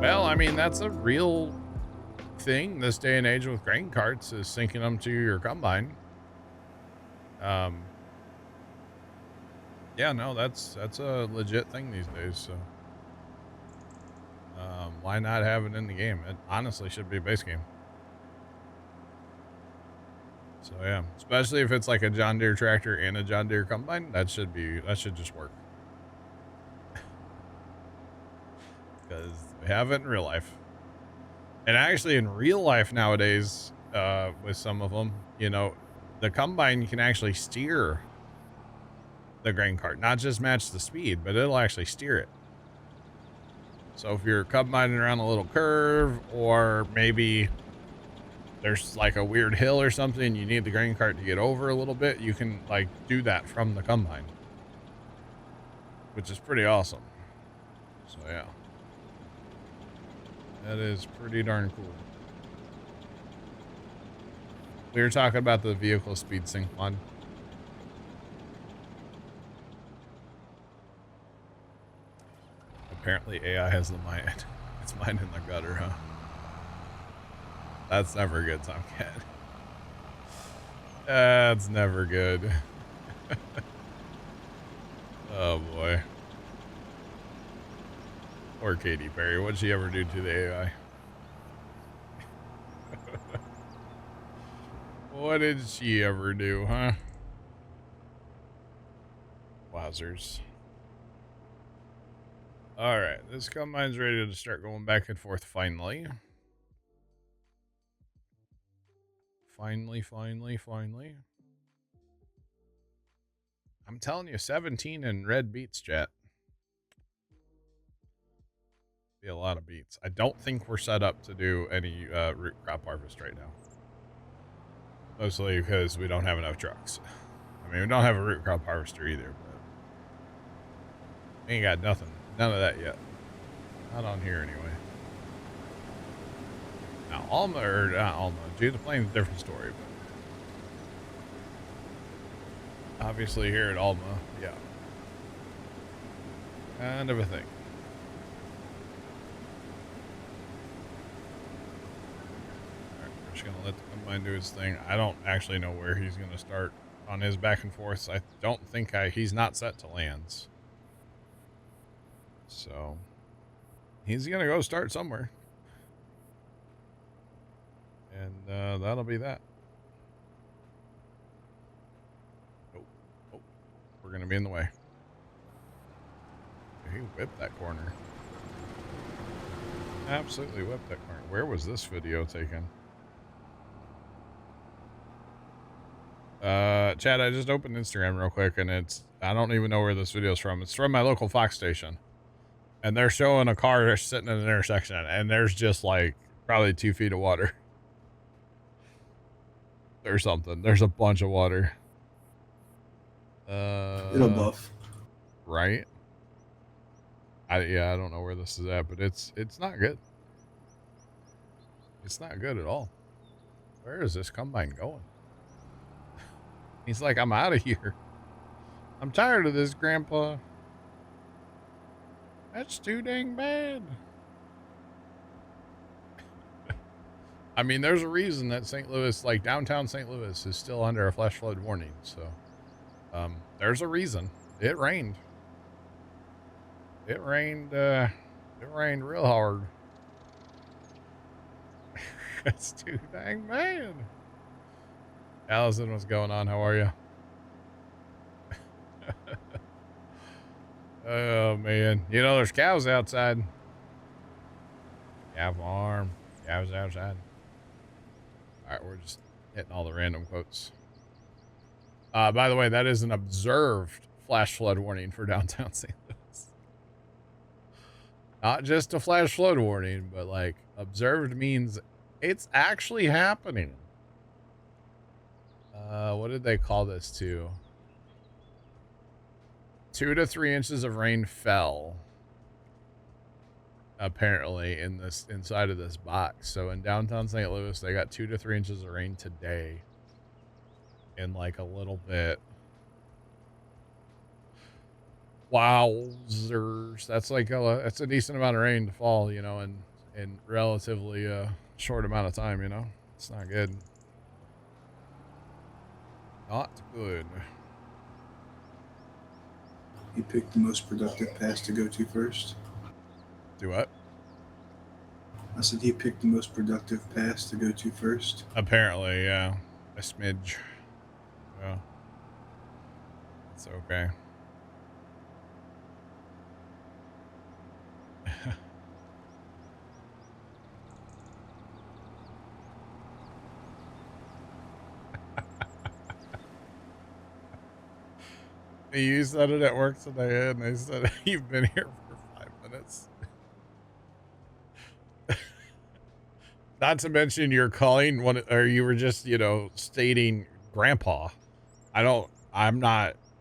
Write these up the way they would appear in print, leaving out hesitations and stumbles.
Well, I mean, that's a real thing this day and age with grain carts, is syncing them to your combine. Yeah, no, that's a legit thing these days. So, why not have it in the game? It honestly should be a base game. So yeah, especially if it's like a John Deere tractor and a John Deere combine, that should just work. Because we have it in real life. And actually in real life nowadays, with some of them, you know, the combine can actually steer the grain cart, not just match the speed, but it'll actually steer it. So if you're combining around a little curve, or maybe there's like a weird hill or something, you need the grain cart to get over a little bit, you can like do that from the combine, which is pretty awesome. So yeah, that is pretty darn cool. We were talking about the vehicle speed sync mod. Apparently AI has the mind. It's mine in the gutter, huh? That's never good, Tomcat. That's never good. Oh boy. Poor Katy Perry. What'd she ever do to the AI? What did she ever do, huh? Wowzers. Alright, this combine's ready to start going back and forth finally. Finally. I'm telling you, 17 in red beats, chat. Be a lot of beats. I don't think we're set up to do any root crop harvest right now. Mostly because we don't have enough trucks. I mean, we don't have a root crop harvester either, but we ain't got nothing. None of that yet. Not on here anyway. Now, Alma, or not Alma, Jada Plains is a different story, but obviously here at Alma, yeah. Kind of a thing. Alright, we're just gonna let the combine do his thing. I don't actually know where he's gonna start on his back and forths. I don't think he's not set to lands. So he's gonna go start somewhere. And that'll be that. Oh, we're gonna be in the way. He whipped that corner. Absolutely whipped that corner. Where was this video taken? Chad, I just opened Instagram real quick, and I don't even know where this video's from. It's from my local Fox station. And they're showing a car sitting in an intersection, and there's just like probably 2 feet of water. Or something. There's a bunch of water. It'll buff. Right? I don't know where this is at, but it's not good. It's not good at all. Where is this combine going? He's like, I'm out of here. I'm tired of this, Grandpa. That's too dang bad. I mean, there's a reason that St. Louis, like downtown St. Louis, is still under a flash flood warning. So, there's a reason. It rained. It rained real hard. That's too dang bad. Allison, what's going on? How are you? Oh, man. You know, there's cows outside. Cow farm. Cows outside. All right, we're just hitting all the random quotes. By the way, that is an observed flash flood warning for downtown St. Louis. Not just a flash flood warning, but like observed means it's actually happening. What did they call this to? 2 to 3 inches of rain fell, apparently, inside of this box. So in downtown St. Louis, they got 2 to 3 inches of rain today. In like a little bit. Wowzers. That's like that's a decent amount of rain to fall, you know, in in relatively short amount of time, you know? It's not good. Not good. You picked the most productive pass to go to first. Do what? I said he picked the most productive pass to go to first. Apparently, yeah. A smidge. Yeah. It's okay. You said it at work today, and they said you've been here for 5 minutes. Not to mention you're calling one, or you were just, you know, stating grandpa. I'm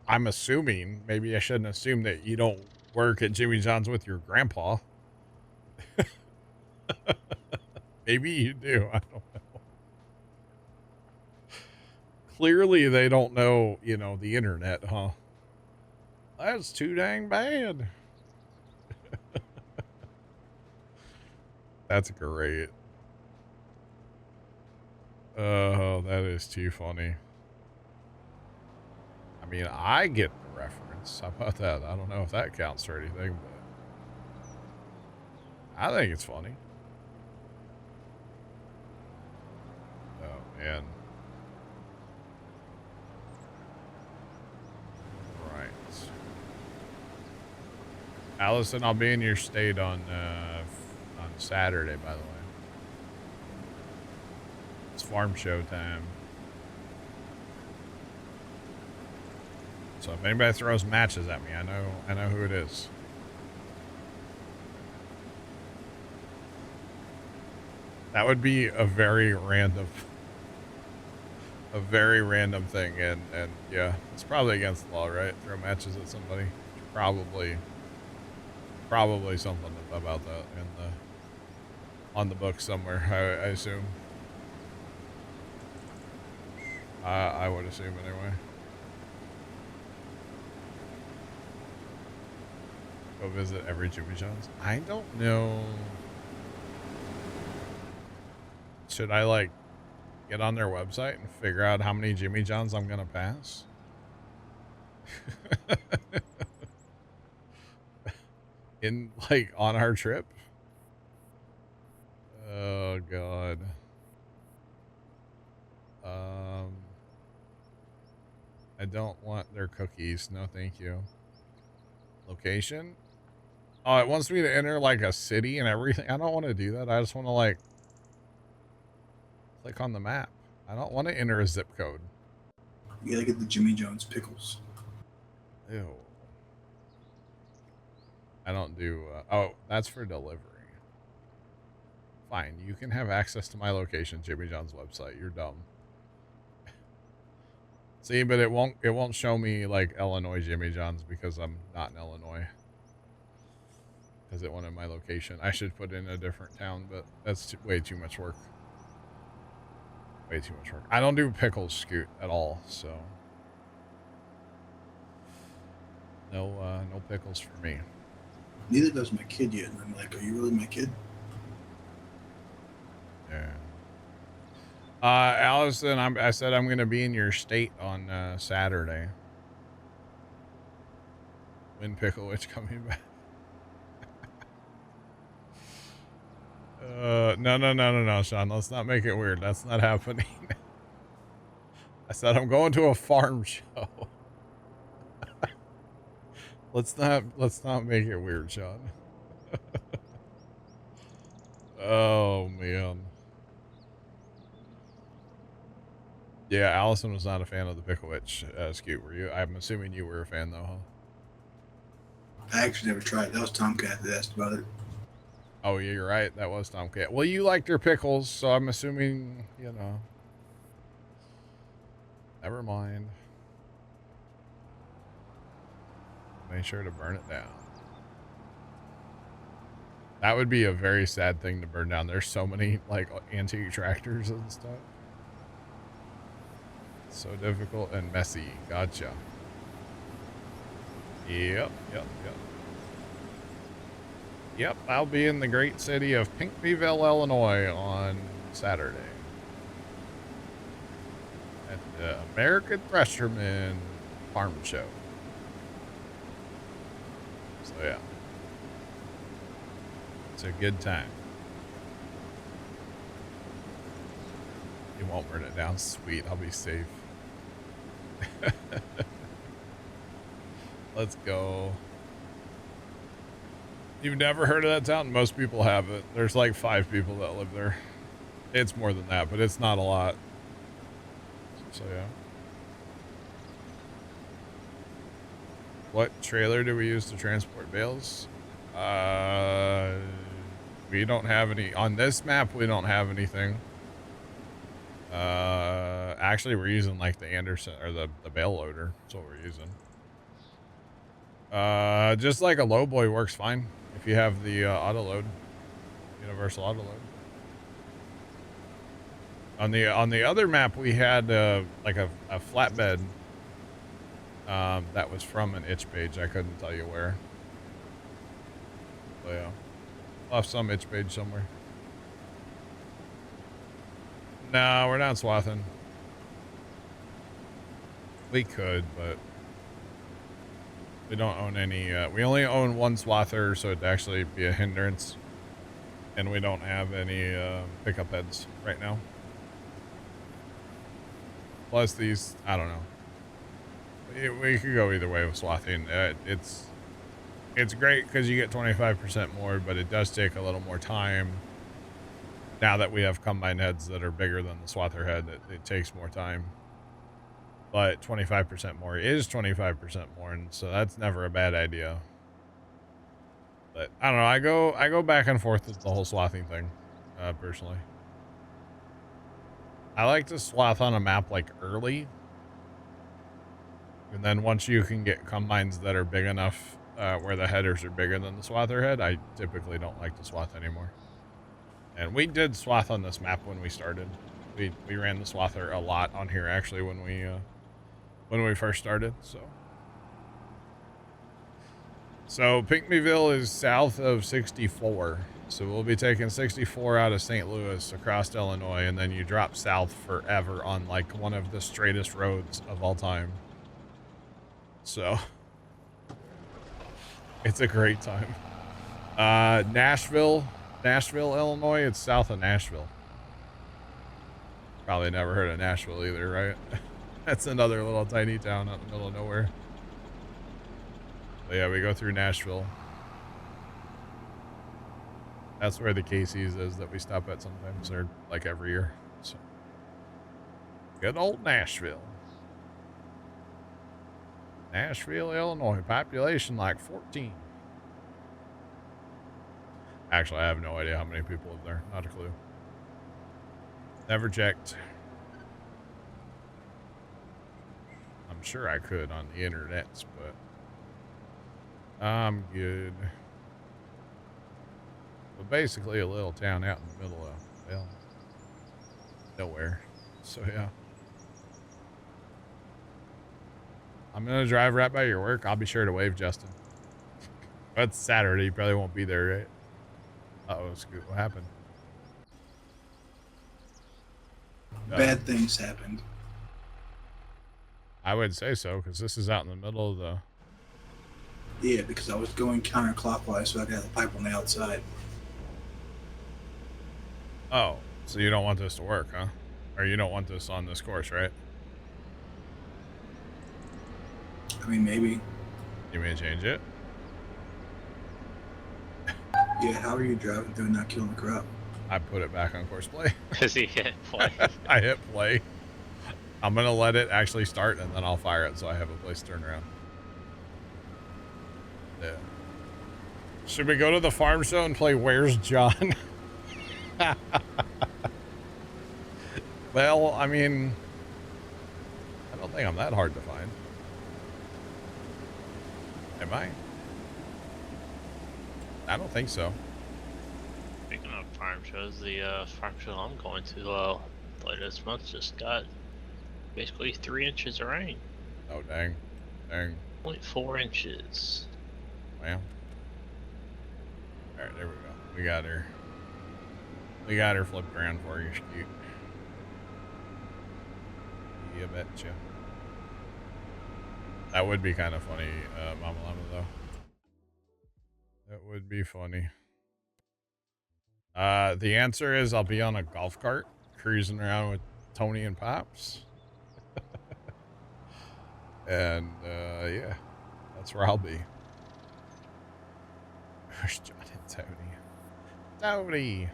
assuming, maybe I shouldn't assume that you don't work at Jimmy John's with your grandpa. Maybe you do. I don't know. Clearly they don't know, you know, the internet, huh? That's too dang bad. That's great. Oh, that is too funny. I mean, I get the reference. How about that? I don't know if that counts or anything, but I think it's funny. Oh, man. Right. Allison, I'll be in your state on Saturday, by the way. It's farm show time. So if anybody throws matches at me, I know who it is. That would be a very random thing, and yeah, it's probably against the law, right? Throw matches at somebody. Probably something about that in on the book somewhere, I assume. I would assume anyway. Go visit every Jimmy John's. I don't know. Should I like get on their website and figure out how many Jimmy John's I'm gonna pass? In like on our trip? Oh god. I don't want their cookies. No, thank you. Location? Oh, it wants me to enter like a city and everything. I don't want to do that. I just want to like click on the map. I don't want to enter a zip code. You gotta get the Jimmy John's pickles. Ew. I don't do. Oh, that's for delivery. Fine, you can have access to my location, Jimmy John's website. You're dumb. See, but it won't show me like Illinois Jimmy John's because I'm not in Illinois. Because it wanted my location. I should put in a different town, but that's way too much work. Way too much work. I don't do pickles, Scoot, at all, so no pickles for me. Neither does my kid yet. And I'm like, are you really my kid? Yeah. Allison, I said I'm gonna be in your state on Saturday. When Picklewitch coming back? No, Sean. Let's not make it weird. That's not happening. I said I'm going to a farm show. let's not make it weird, Sean. Oh man. Yeah, Allison was not a fan of the Picklewitch Scoot, were you? I'm assuming you were a fan though, huh? I actually never tried it. That was Tomcat that asked about it. Oh yeah, you're right. That was Tomcat. Well, you liked your pickles, so I'm assuming, you know. Never mind. Make sure to burn it down. That would be a very sad thing to burn down. There's so many like antique tractors and stuff. So difficult and messy. Gotcha. Yep. Yep, I'll be in the great city of Pinckneyville, Illinois on Saturday at the American Thresherman Farm Show. So yeah, it's a good time. You won't burn it down. Sweet, I'll be safe. Let's go. You've never heard of that town? Most people haven't. There's like 5 people that live there. It's more than that, but it's not a lot. So yeah. What trailer do we use to transport bales? We don't have any on this map. We don't have anything. Actually, we're using like the Anderson or the bale loader. That's what we're using. Just like a lowboy works fine if you have the auto load, universal auto load. On the other map, we had like a flatbed that was from an itch page. I couldn't tell you where. So yeah, off some itch page somewhere. No, we're not swathing. We could, but we don't own any. We only own one swather, so it'd actually be a hindrance. And we don't have any pickup heads right now. Plus these, I don't know. We could go either way with swathing. It's great because you get 25% more, but it does take a little more time. Now that we have combine heads that are bigger than the swather head, it takes more time. But 25% more is 25% more, and so that's never a bad idea. But I don't know. I go back and forth with the whole swathing thing, personally. I like to swath on a map like early, and then once you can get combines that are big enough where the headers are bigger than the swather head, I typically don't like to swath anymore. And we did swath on this map when we started. We ran the swather a lot on here actually when we first started. So Pinckneyville is south of 64. So we'll be taking 64 out of St. Louis across to Illinois, and then you drop south forever on like one of the straightest roads of all time. So it's a great time. Nashville, Illinois. It's south of Nashville. Probably never heard of Nashville either, right? That's another little tiny town out in the middle of nowhere. But yeah, we go through Nashville. That's where the Casey's is that we stop at sometimes, or like every year. So good old Nashville. Nashville, Illinois. Population like 14. Actually, I have no idea how many people live there. Not a clue. Never checked. I'm sure I could on the internet, but I'm good. But basically a little town out in the middle of, well, nowhere. So yeah. I'm going to drive right by your work. I'll be sure to wave, Justin. That's Saturday. You probably won't be there, right? Uh-oh, Scoot. What happened? Bad things happened. I would say so, because this is out in the middle of the... Yeah, because I was going counterclockwise, so I got the pipe on the outside. Oh, so you don't want this to work, huh? Or you don't want this on this course, right? I mean, maybe. You may change it? Yeah, how are you driving through and not killing the crop? I put it back on course play. Because he hit play. I hit play. I'm going to let it actually start, and then I'll fire it so I have a place to turn around. Yeah. Should we go to the farm show and play Where's John? Well, I mean, I don't think I'm that hard to find. Am I? I don't think so. Speaking of farm shows, the farm show I'm going to later this month just got basically 3 inches of rain. Oh, dang. Dang. Only 4 inches. Well. Alright, We got her. We got her flipped around for you, Scoot. You betcha. That would be kind of funny, Mama Llama, though. That would be funny. The answer is I'll be on a golf cart cruising around with Tony and Pops. And, yeah, that's where I'll be. Where's John and Tony? Tony!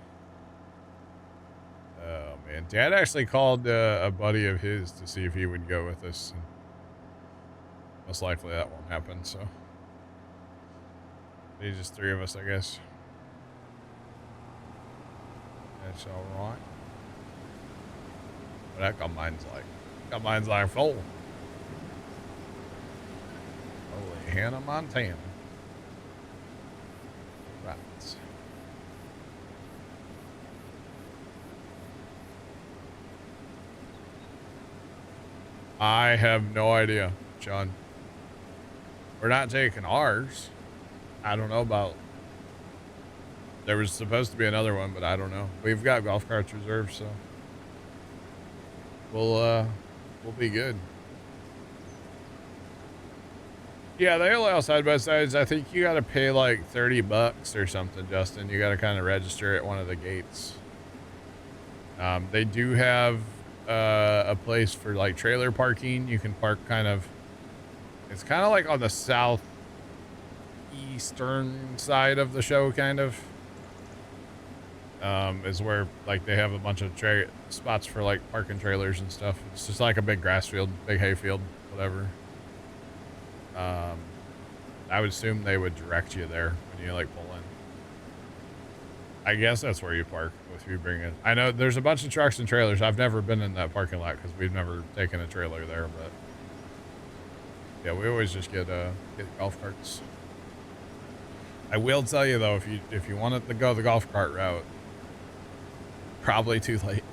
Oh, man. Dad actually called a buddy of his to see if he would go with us. And most likely that won't happen, so. It's just 3 of us, I guess. That's alright. What that combine's like? Combine's like full. Holy Hannah Montana. Right. I have no idea, Sean. We're not taking ours. I don't know about... There was supposed to be another one, but I don't know. We've got golf carts reserved, so... We'll be good. Yeah, they allow side-by-sides. I think you gotta pay like $30 or something, Justin. You gotta kind of register at one of the gates. They do have a place for like trailer parking. You can park kind of... It's kind of like on the southeastern side of the show, kind of. Is where like they have a bunch of spots for like parking trailers and stuff. It's just like a big grass field, big hay field, whatever. I would assume they would direct you there when you like pull in. I guess that's where you park if you bring it. I know there's a bunch of trucks and trailers. I've never been in that parking lot because we've never taken a trailer there, but yeah, we always just get golf carts. I will tell you though, if you wanted to go the golf cart route, probably too late.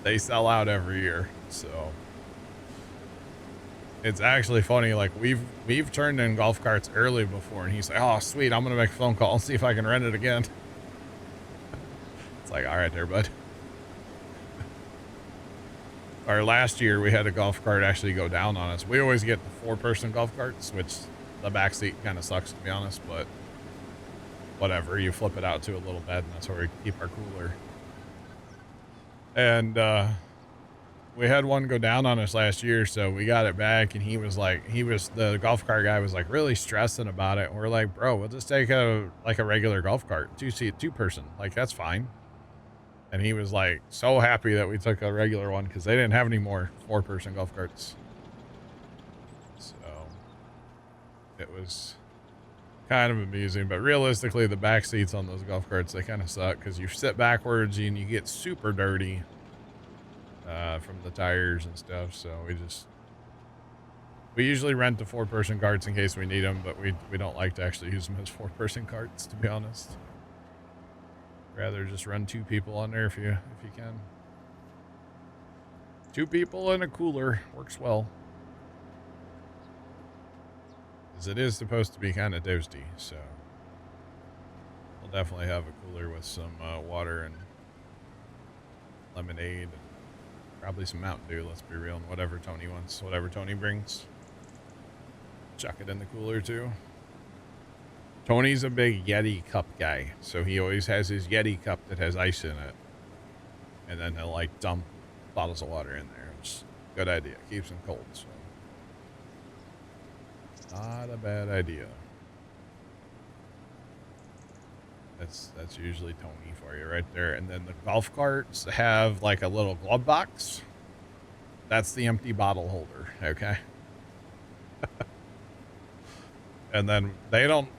They sell out every year, so it's actually funny. Like we've turned in golf carts early before, and he's like, "Oh, sweet, I'm gonna make a phone call and see if I can rent it again." It's like, all right, there, bud. Our last year, we had a golf cart actually go down on us. We always get the 4-person golf carts, which the back seat kind of sucks, to be honest, but whatever. You flip it out to a little bed, and that's where we keep our cooler. And we had one go down on us last year, so we got it back, and the golf cart guy was like really stressing about it. And we're like, bro, we'll just take a regular golf cart, 2-person, like that's fine. And he was like so happy that we took a regular one because they didn't have any more 4-person golf carts. So it was kind of amusing, but realistically the back seats on those golf carts, they kind of suck because you sit backwards and you get super dirty from the tires and stuff. So we usually rent the 4-person carts in case we need them, but we don't like to actually use them as 4-person carts, to be honest. Rather just run 2 people on there if you can. 2 people and a cooler works well. Because it is supposed to be kind of toasty, so we'll definitely have a cooler with some water and lemonade and probably some Mountain Dew, let's be real, and whatever Tony wants, whatever Tony brings. Chuck it in the cooler too. Tony's a big Yeti cup guy, so he always has his Yeti cup that has ice in it. And then he'll like dump bottles of water in there. It's a good idea. Keeps them cold, so not a bad idea. That's usually Tony for you right there. And then the golf carts have like a little glove box. That's the empty bottle holder, okay? And then they don't,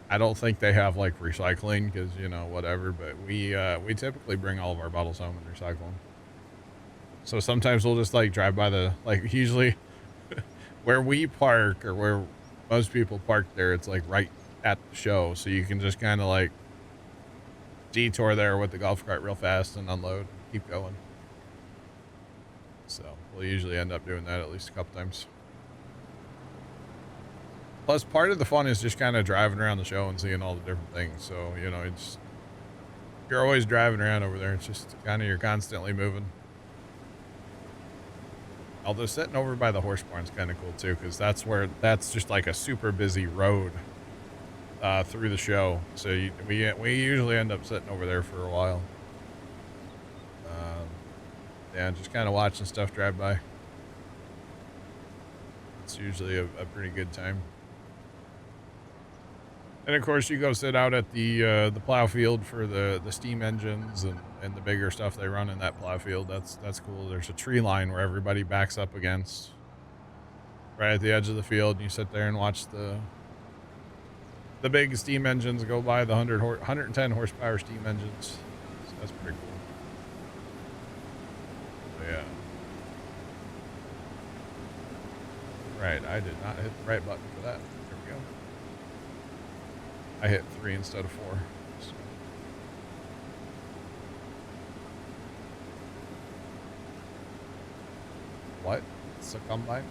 I don't think they have like recycling because, you know, whatever, but we typically bring all of our bottles home and recycle them. So sometimes we'll just like drive by usually where we park or where most people park there, it's like right at the show. So you can just kind of like detour there with the golf cart real fast and unload and keep going. So we'll usually end up doing that at least a couple times. Plus, part of the fun is just kind of driving around the show and seeing all the different things. So, you know, it's, you're always driving around over there. It's just kind of, you're constantly moving. Although sitting over by the horse barn is kind of cool too, because that's just like a super busy road through the show. So we usually end up sitting over there for a while. Yeah, just kind of watching stuff drive by. It's usually a pretty good time. And of course, you go sit out at the plow field for the steam engines and the bigger stuff they run in that plow field. That's cool. There's a tree line where everybody backs up against, right at the edge of the field. And you sit there and watch the big steam engines go by, the 110 horsepower steam engines. So that's pretty cool. So yeah. Right, I did not hit the right button for that. There we go. I hit 3 instead of 4. So. What? It's a combine?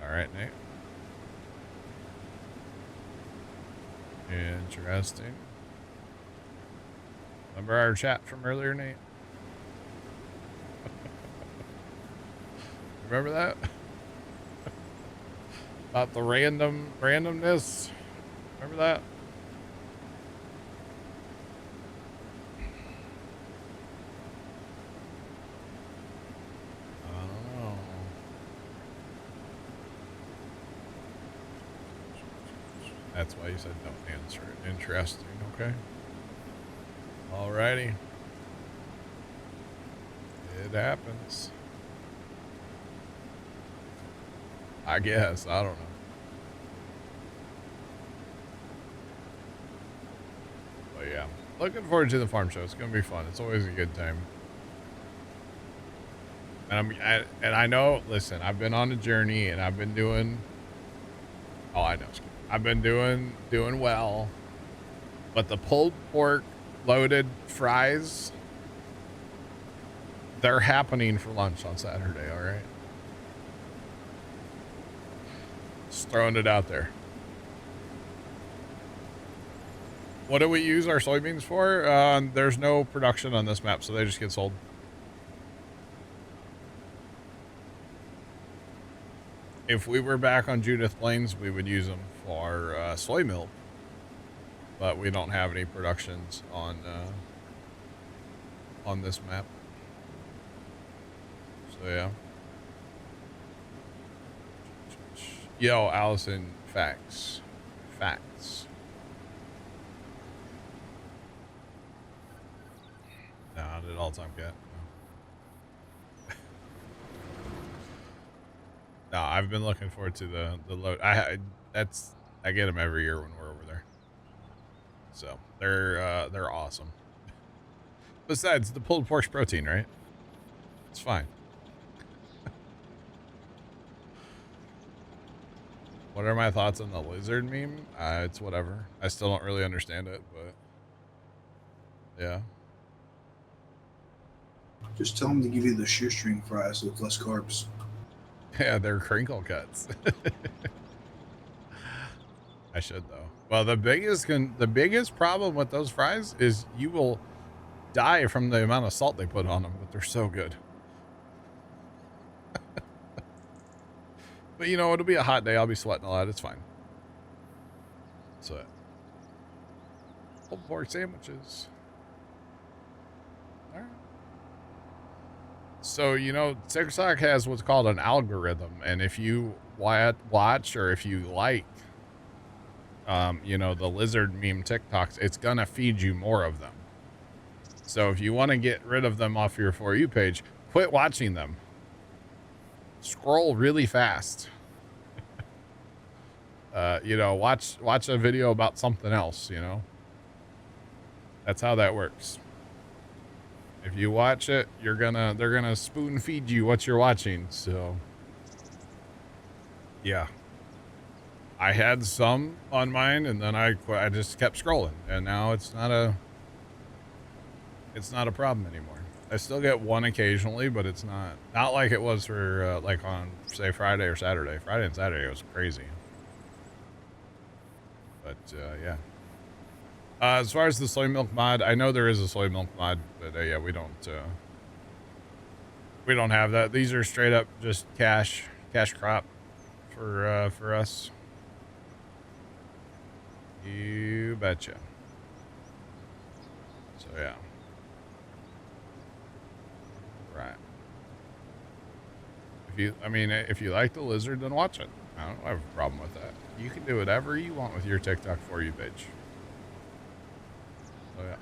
Alright, Nate. Interesting. Remember our chat from earlier, Nate? Remember that? About the randomness? Remember that? I don't know. That's why you said don't answer it. Interesting, okay. Alrighty. It happens. I guess. I don't know. But yeah. Looking forward to the farm show. It's going to be fun. It's always a good time. And I know, listen, I've been on a journey and I've been doing, oh, I know. I've been doing well. But the pulled pork loaded fries, they're happening for lunch on Saturday, all right? Just throwing it out there. What do we use our soybeans for? There's no production on this map, so they just get sold. If we were back on Judith Plains, we would use them for soy milk. But we don't have any productions on this map. So yeah. Yo, Allison, facts. Facts. No, not at all time yet. No, I've been looking forward to the load. I get them every year when we're over there. So they're awesome. Besides, the pulled pork's protein, right? It's fine. What are my thoughts on the lizard meme? It's whatever. I still don't really understand it, but yeah. Just tell them to give you the shoestring fries with less carbs. Yeah, they're crinkle cuts. I should though. Well, the biggest problem with those fries is you will die from the amount of salt they put on them, but they're so good. But you know, it'll be a hot day. I'll be sweating a lot. It's fine. So, pulled pork sandwiches. All right. So, you know, TikTok has what's called an algorithm. And if you watch or if you like, you know, the lizard meme TikToks, it's going to feed you more of them. So if you want to get rid of them off your For You page, quit watching them. Scroll really fast. You know, watch a video about something else, you know. That's how that works. If you watch it, they're gonna spoon feed you what you're watching. So yeah, I had some on mine, and then I just kept scrolling, and now it's not a problem anymore. I still get one occasionally, but it's not like it was for like on say Friday or Saturday. Friday and Saturday was crazy. But yeah. As far as the soy milk mod, I know there is a soy milk mod, but yeah, we don't have that. These are straight up just cash crop for us. You betcha. So yeah. Right. If you like the lizard, then watch it. I don't have a problem with that. You can do whatever you want with your TikTok for you, bitch. So yeah.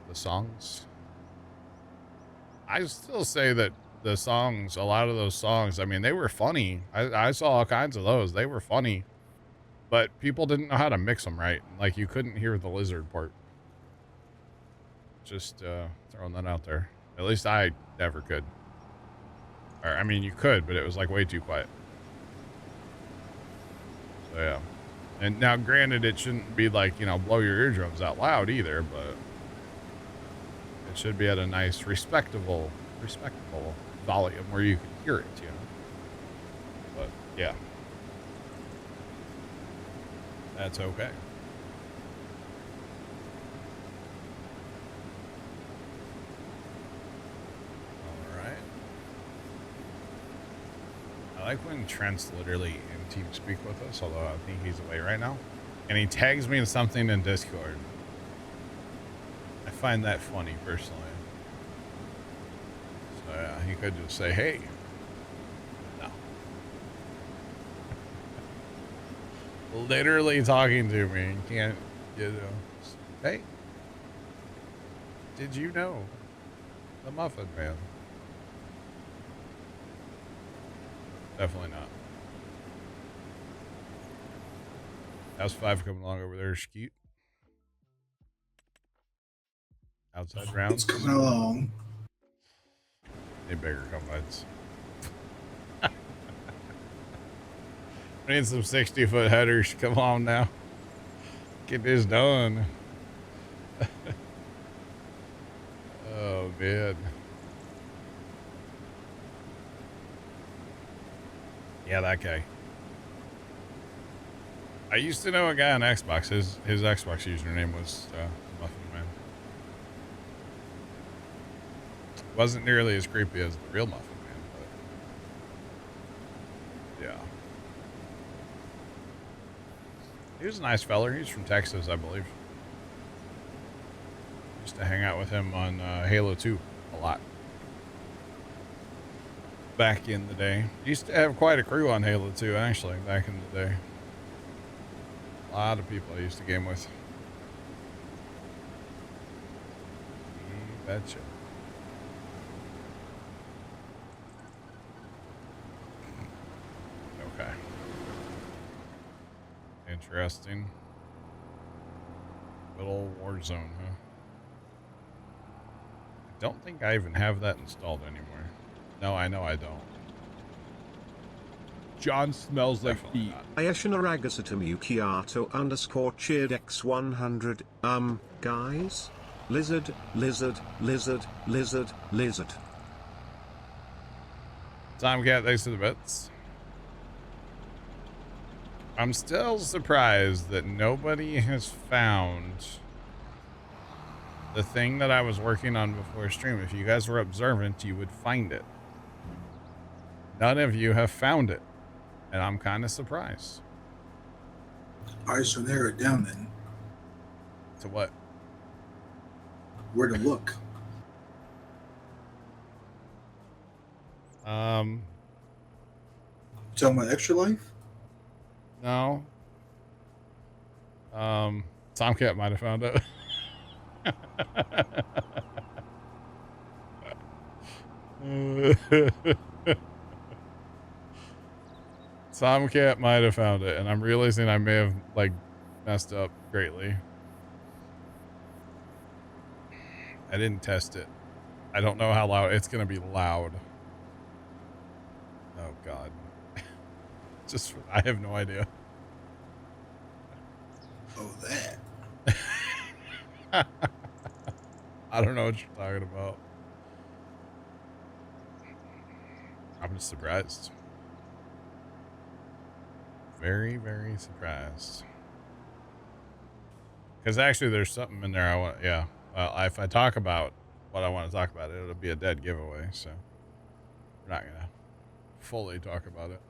The songs. I still say that the songs, a lot of those songs, I mean, they were funny. I saw all kinds of those. They were funny. But people didn't know how to mix them right. Like, you couldn't hear the lizard part. Just throwing that out there. At least I never could. Or, I mean, you could, but it was like way too quiet. So yeah. And now, granted, it shouldn't be like, you know, blow your eardrums out loud either, but it should be at a nice, respectable volume where you can hear it, you know. But yeah, that's okay. All right. I like when Trent's literally in TeamSpeak with us, although I think he's away right now. And he tags me in something in Discord. I find that funny, personally. So, yeah, he could just say, hey. No. Literally talking to me. Can't, you know. Hey. Did you know? The Muffin Man. Definitely not. How's 5 coming along over there, Skeet? Outside rounds? It's coming along. Need bigger combines. We need some 60-foot headers. Come on now. Get this done. Oh, man. Yeah, that guy. I used to know a guy on Xbox. His Xbox username was Muffin Man. Wasn't nearly as creepy as the real Muffin Man, but yeah. He was a nice feller. He's from Texas, I believe. Used to hang out with him on Halo 2 a lot. Back in the day. Used to have quite a crew on Halo 2, actually, back in the day. A lot of people I used to game with. You betcha. Okay. Interesting. Good old Warzone, huh? I don't think I even have that installed anymore. No, I know I don't. John smells like Definitely feet. not. Ayashinaragasutomukiato _cheered X100. Guys? Lizard, lizard, lizard, lizard, lizard. Tomcat, thanks for the bits. I'm still surprised that nobody has found the thing that I was working on before stream. If you guys were observant, you would find it. None of you have found it. And I'm kind of surprised. All right, so narrow it down then. To what? Where to look? Um, You talking about Extra Life? no. Tomcat might have found it. Tomcat might have found it, and I'm realizing I may have like messed up greatly. I didn't test it. I don't know how loud it's gonna be. Loud. Oh God. Just I have no idea. Oh, that. I don't know what you're talking about. I'm just surprised. Very, very surprised. Because actually, there's something in there I want. Yeah. Well, if I talk about what I want to talk about, it'll be a dead giveaway. So we're not gonna fully talk about it.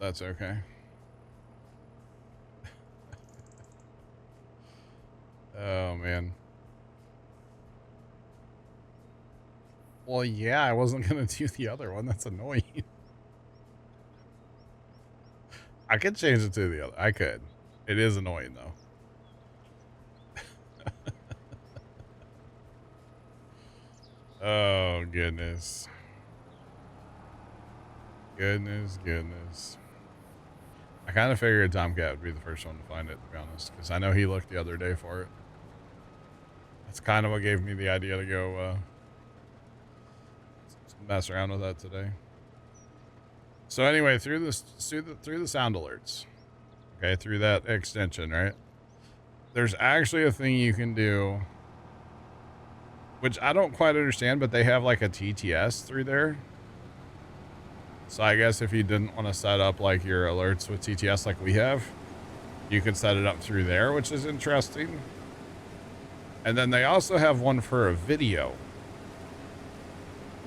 That's okay. Oh man. Well, yeah, I wasn't gonna do the other one. That's annoying. I could change it to the other. I could. It is annoying though. Oh goodness. Goodness. I kind of figured Tomcat would be the first one to find it, to be honest, because I know he looked the other day for it. That's kind of what gave me the idea to go mess around with that today. So anyway, through the sound alerts, okay, through that extension, right? There's actually a thing you can do, which I don't quite understand, but they have like a TTS through there. So I guess if you didn't want to set up like your alerts with TTS like we have, you can set it up through there, which is interesting. And then they also have one for a video.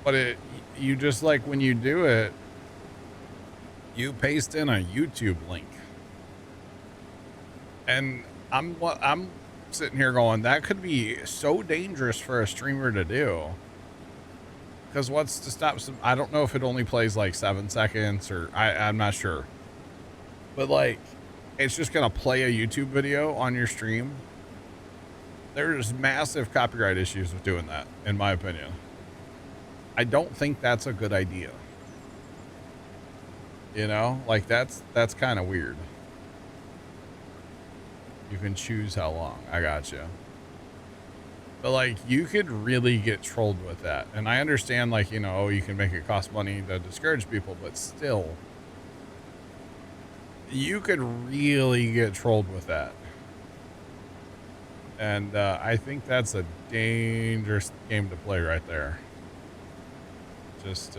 But you just like when you do it, you paste in a YouTube link. And I'm sitting here going, that could be so dangerous for a streamer to do. Because what's to stop some, I don't know if it only plays like 7 seconds or I'm not sure. But like, it's just going to play a YouTube video on your stream. There's massive copyright issues with doing that, in my opinion. I don't think that's a good idea. You know, like that's kind of weird. You can choose how long. I gotcha. But like, you could really get trolled with that. And I understand, like, you know, you can make it cost money to discourage people, but still, you could really get trolled with that. And I think that's a dangerous game to play right there. Just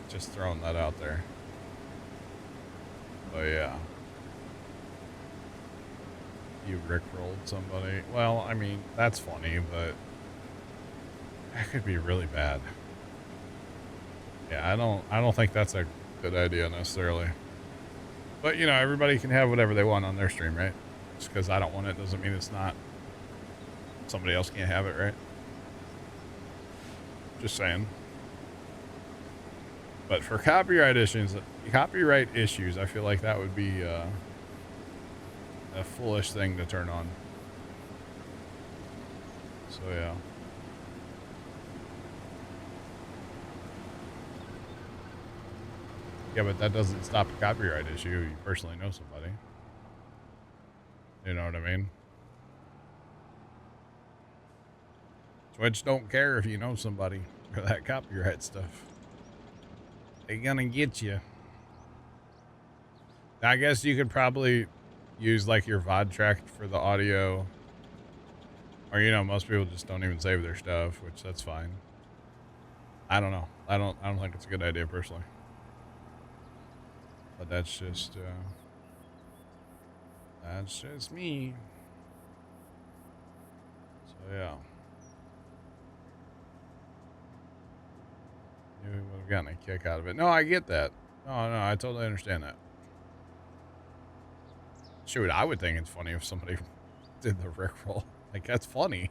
throwing that out there. Oh yeah. You rickrolled somebody. Well, I mean, that's funny, but that could be really bad. Yeah, I don't think that's a good idea necessarily. But you know, everybody can have whatever they want on their stream, right? Just because I don't want it doesn't mean it's not. Somebody else can't have it, right? Just saying. But for copyright issues, I feel like that would be a foolish thing to turn on. So yeah. Yeah, but that doesn't stop a copyright issue. You personally know somebody. You know what I mean? Twitch don't care if you know somebody for that copyright stuff. They're gonna get you. I guess you could probably use like your VOD track for the audio. Or, you know, most people just don't even save their stuff, which that's fine. I don't know. I don't think it's a good idea personally. But that's just me. So yeah. You would have gotten a kick out of it. No, I get that. No, I totally understand that. Shoot, I would think it's funny if somebody did the rickroll. Like, that's funny.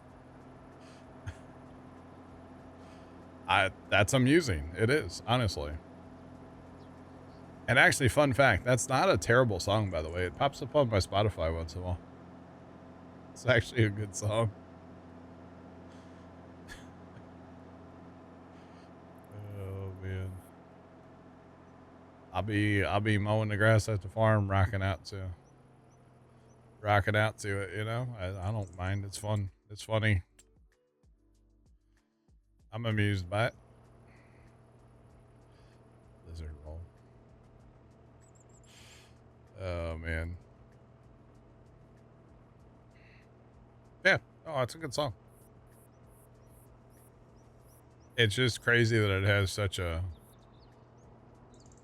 That's amusing. It is, honestly. And actually, fun fact, that's not a terrible song, by the way. It pops up on my Spotify once in a while. It's actually a good song. Oh man. I'll be mowing the grass at the farm, rocking out to it, you know? I don't mind. It's fun. It's funny. I'm amused by it. Lizard roll. Oh man. Yeah. Oh, it's a good song. It's just crazy that it has such a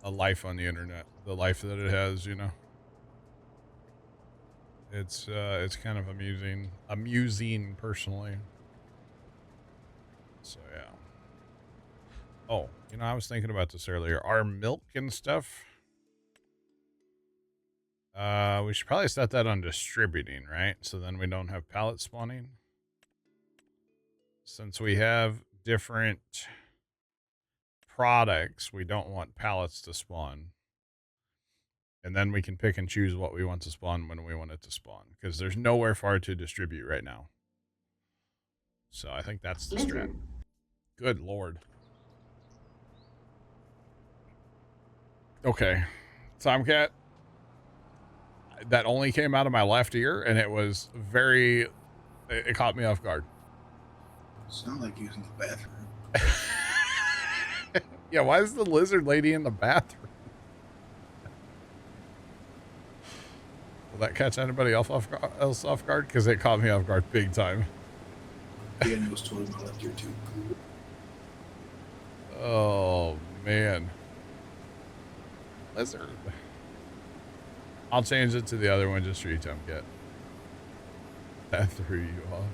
life on the internet. The life that it has, you know. It's kind of amusing personally. So yeah. Oh, you know, I was thinking about this earlier. Our milk and stuff. We should probably set that on distributing, right? So then we don't have pallet spawning. Since we have different products, we don't want pallets to spawn. And then we can pick and choose what we want to spawn when we want it to spawn. Because there's nowhere for it to distribute right now. So I think that's the strat. Good lord. Okay. Tomcat. That only came out of my left ear, and it was very... It caught me off guard. Sound like using the bathroom. Yeah, why is the lizard lady in the bathroom? Will that catch anybody else off guard? Because it caught me off guard big time. Yeah, and it was totally my left ear too. Oh, man. Lizard. I'll change it to the other one just for you, Tomcat. That threw you off.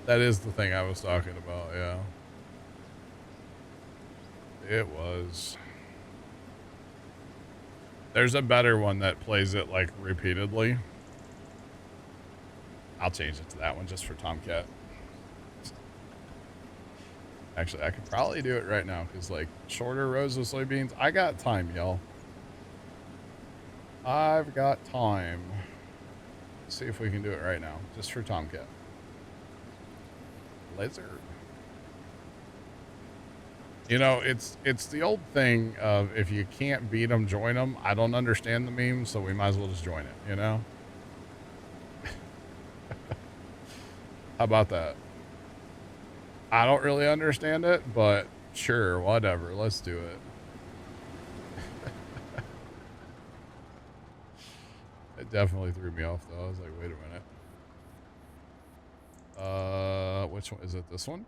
That is the thing I was talking about, yeah. It was. There's a better one that plays it, like, repeatedly. I'll change it to that one just for Tomcat. Actually, I could probably do it right now, because, like, shorter rows of soybeans. I got time, y'all. I've got time. Let's see if we can do it right now, just for Tomcat. Lizard. You know, it's the old thing of if you can't beat them, join them. I don't understand the meme, so we might as well just join it, you know? How about that? I don't really understand it, but sure, whatever. Let's do it. It definitely threw me off, though. I was like, wait a minute. Which one? Is it this one?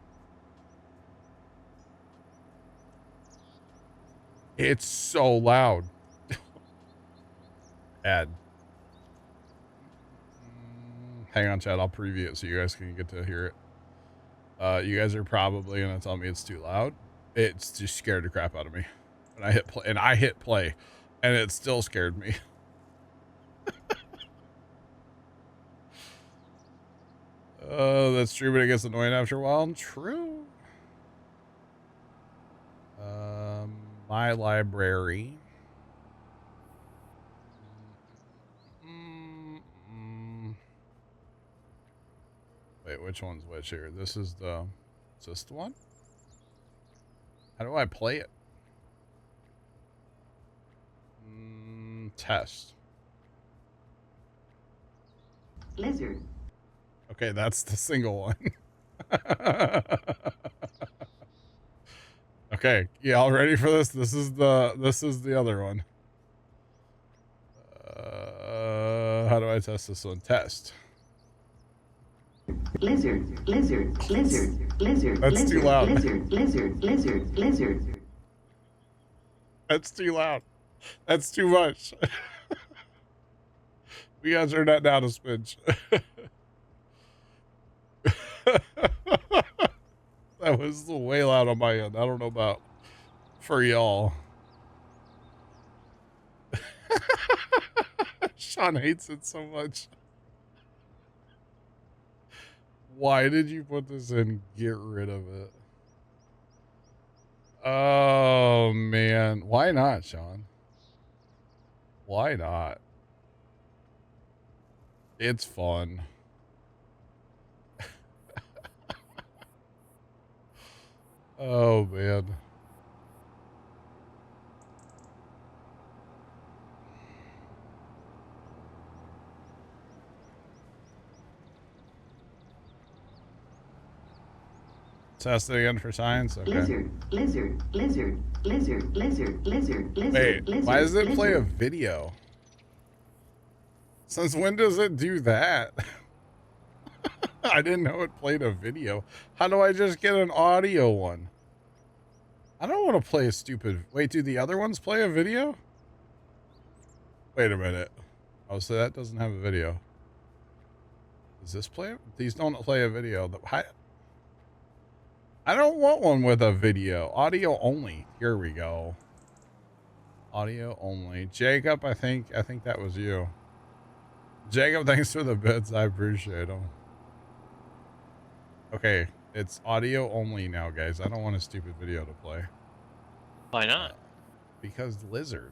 It's so loud. Ad. Hang on, Chad. I'll preview it so you guys can get to hear it. You guys are probably going to tell me it's too loud. It's just scared the crap out of me. And I hit play, and it still scared me. That's true, but it gets annoying after a while. True. My library. Wait, which one's which here? This is the... Is this the one? How do I play it? Test. Lizard. Okay, that's the single one. Okay, y'all ready for this? This is the other one. How do I test this one? Test. Lizard, lizard, lizard, lizard. That's lizard, too loud. Lizard, lizard, lizard, lizard. That's too loud. That's too much. We gotta turn that down a smidge. That was way loud on my end. I don't know about for y'all. Sean hates it so much. Why did you put this in? Get rid of it. Oh, man. Why not, Sean? Why not? It's fun. Oh, man. Test it again for science? Okay. Lizard, lizard, lizard, lizard, lizard, lizard, lizard, Wait, lizard. why does it play a lizard. video? Since when does it do that? I didn't know it played a video. How do I just get an audio one? I don't want to play a stupid... Wait, do the other ones play a video? Wait a minute. Oh, so that doesn't have a video. Does this play? These don't play a video. I don't want one with a video. Audio only. Here we go. Audio only. Jacob, I think that was you. Jacob, thanks for the bits. I appreciate them. Okay, it's audio only now, guys. I don't want a stupid video to play. Why not? Because Lizard.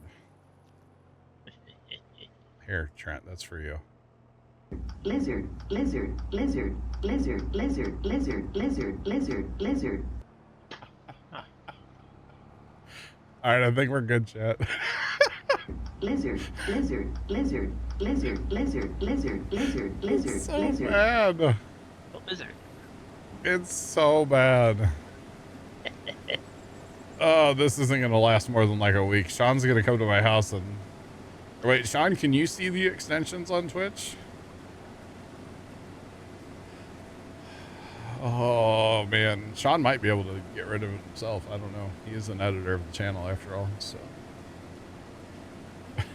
Here, Trent, that's for you. Lizard, lizard, lizard, lizard, lizard, lizard, lizard, lizard, lizard. All right, I think we're good, chat. Lizard, lizard, lizard, lizard, lizard, lizard, lizard, lizard, It's so lizard. bad. Oh, lizard. It's so bad. Oh, this isn't gonna last more than like a week. Sean's gonna come to my house and... Wait, Sean, can you see the extensions on Twitch? Oh, man. Sean might be able to get rid of it himself. I don't know. He is an editor of the channel after all, so...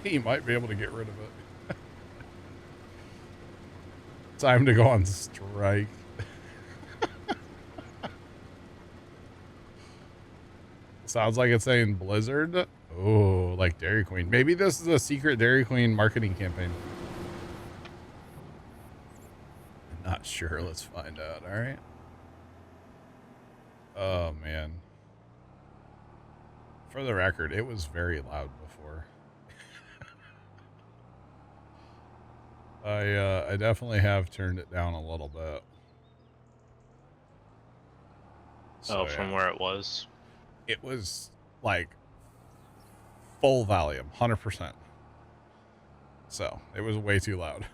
he might be able to get rid of it. Time to go on strike. Sounds like it's saying Blizzard. Oh, like Dairy Queen. Maybe this is a secret Dairy Queen marketing campaign. I'm not sure. Let's find out. All right. Oh, man. For the record, it was very loud before. I definitely have turned it down a little bit. So, Oh, from where it was. It was like full volume, 100%. So it was way too loud.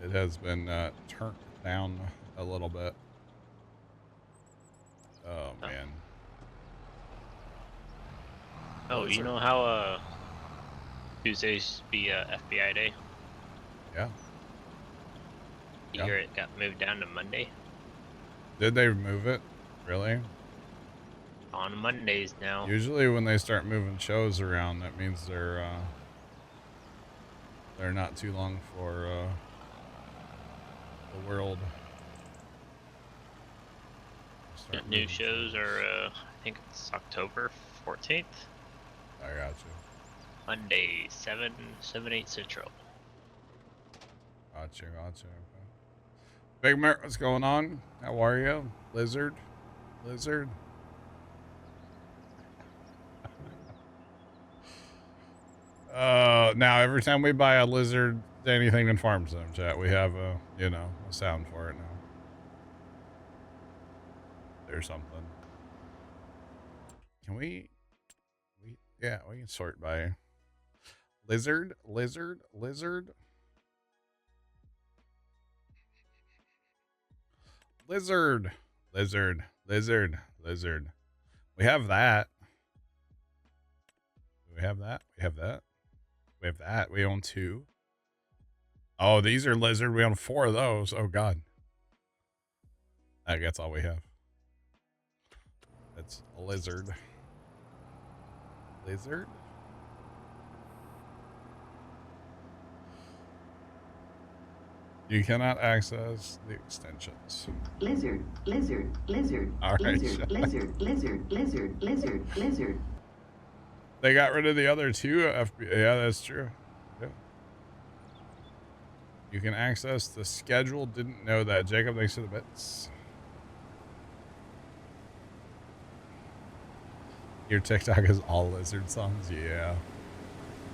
It has been turned down a little bit. Oh, man. Oh, you know how Tuesdays used to be FBI Day? Yeah. You Yeah. hear it got moved down to Monday? Did they move it? Really? On Mondays now. Usually when they start moving shows around, that means they're not too long for the world. The new shows are, I think it's October 14th. I got you. Monday, 7, 8 Central. Gotcha. Okay. Big Mert, what's going on? How are you? Lizard? Now every time we buy a lizard, anything in farm sim chat, we have a sound for it now. There's something. Can we can sort by lizard. We have that. We have that. We own 2. Oh, these are lizard. We own 4 of those. Oh, God. I guess all we have. That's a lizard. You cannot access the extensions. Lizard. All right, Lizard. They got rid of the other 2 FBI. Yeah, that's true. Yeah. You can access the schedule. Didn't know that. Jacob, thanks for the bits. Your TikTok is all lizard songs? Yeah.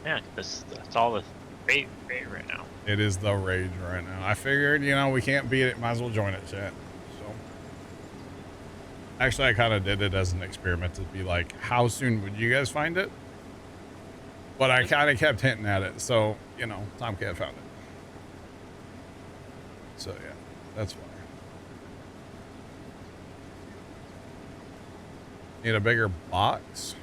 Yeah, that's all the rate right now. It is the rage right now. I figured, we can't beat it. Might as well join it, chat. So, actually, I kind of did it as an experiment to be like, how soon would you guys find it? But I kind of kept hinting at it. So, Tomcat found it. So, yeah, that's why. Need a bigger box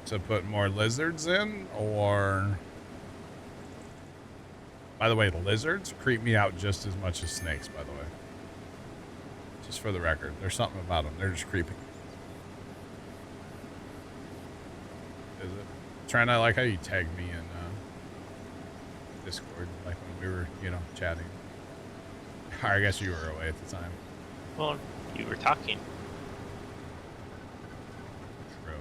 to put more lizards in, or By the way, the lizards creep me out just as much as snakes, by the way. Just for the record. There's something about them. They're just creepy. Is it? Trying to like how you tagged me in Discord, like when we were, you know, chatting. Or I guess you were away at the time. Well, you were talking. True.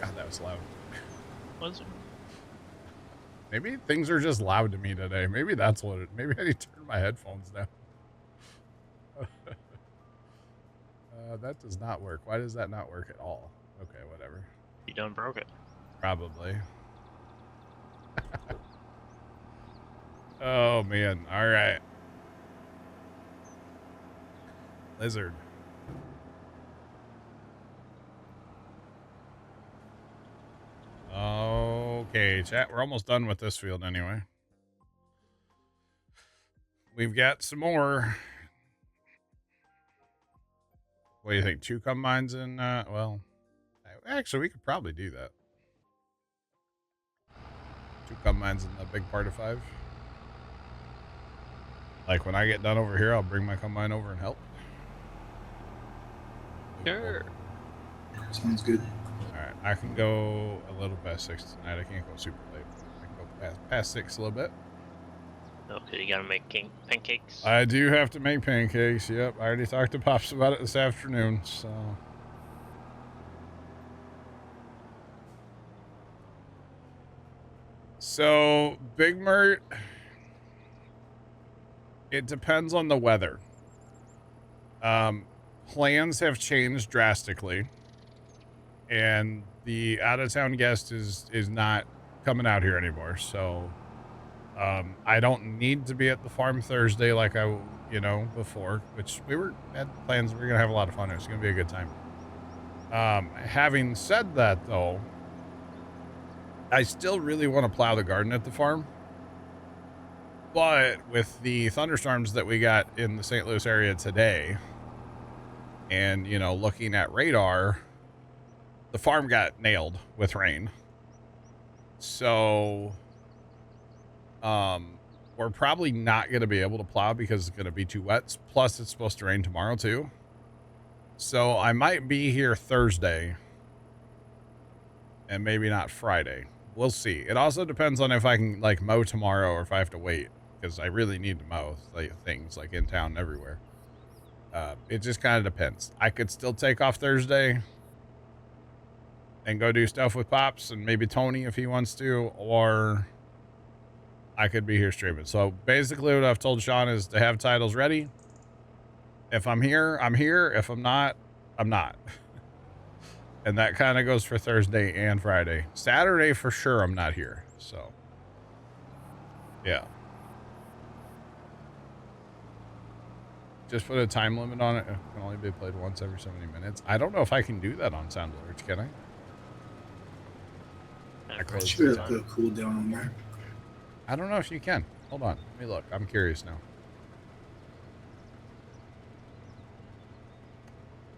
God, that was loud. Was it? Maybe things are just loud to me today. Maybe that's what it. Maybe I need to turn my headphones down. That does not work. Why does that not work at all? Okay, whatever. You done broke it. Probably. Oh man. All right. Lizard. Okay, chat. We're almost done with this field anyway. We've got some more. What do you think? 2 combines in, well, actually, we could probably do that. 2 combines in the big part of 5. Like, when I get done over here, I'll bring my combine over and help. Sure. Sounds good. Alright, I can go a little past 6 tonight. I can't go super late. I can go past 6 a little bit. Okay, you gotta make pancakes. I do have to make pancakes. Yep, I already talked to Pops about it this afternoon, so... So, Big Mert, it depends on the weather. Plans have changed drastically, and the out-of-town guest is not coming out here anymore, so I don't need to be at the farm Thursday like I, you know, before, which we had plans. We were going to have a lot of fun. It's going to be a good time. Having said that, though, I still really want to plow the garden at the farm. But with the thunderstorms that we got in the St. Louis area today, and, you know, looking at radar, the farm got nailed with rain. So, we're probably not going to be able to plow because it's going to be too wet. Plus, it's supposed to rain tomorrow, too. So, I might be here Thursday and maybe not Friday. We'll see. It also depends on if I can, like, mow tomorrow or if I have to wait, because I really need to mow things, like, in town and everywhere. It just kind of depends. I could still take off Thursday and go do stuff with Pops and maybe Tony if he wants to, or I could be here streaming. So basically what I've told Sean is to have titles ready. If I'm here, I'm here. If I'm not, I'm not. And that kind of goes for Thursday and Friday. Saturday for sure I'm not here. So yeah. Just put a time limit on it. It can only be played once every so many minutes. I don't know if I can do that on Sound Alerts, can I? I should have put a cooldown on there. I don't know if you can. Hold on. Let me look. I'm curious now.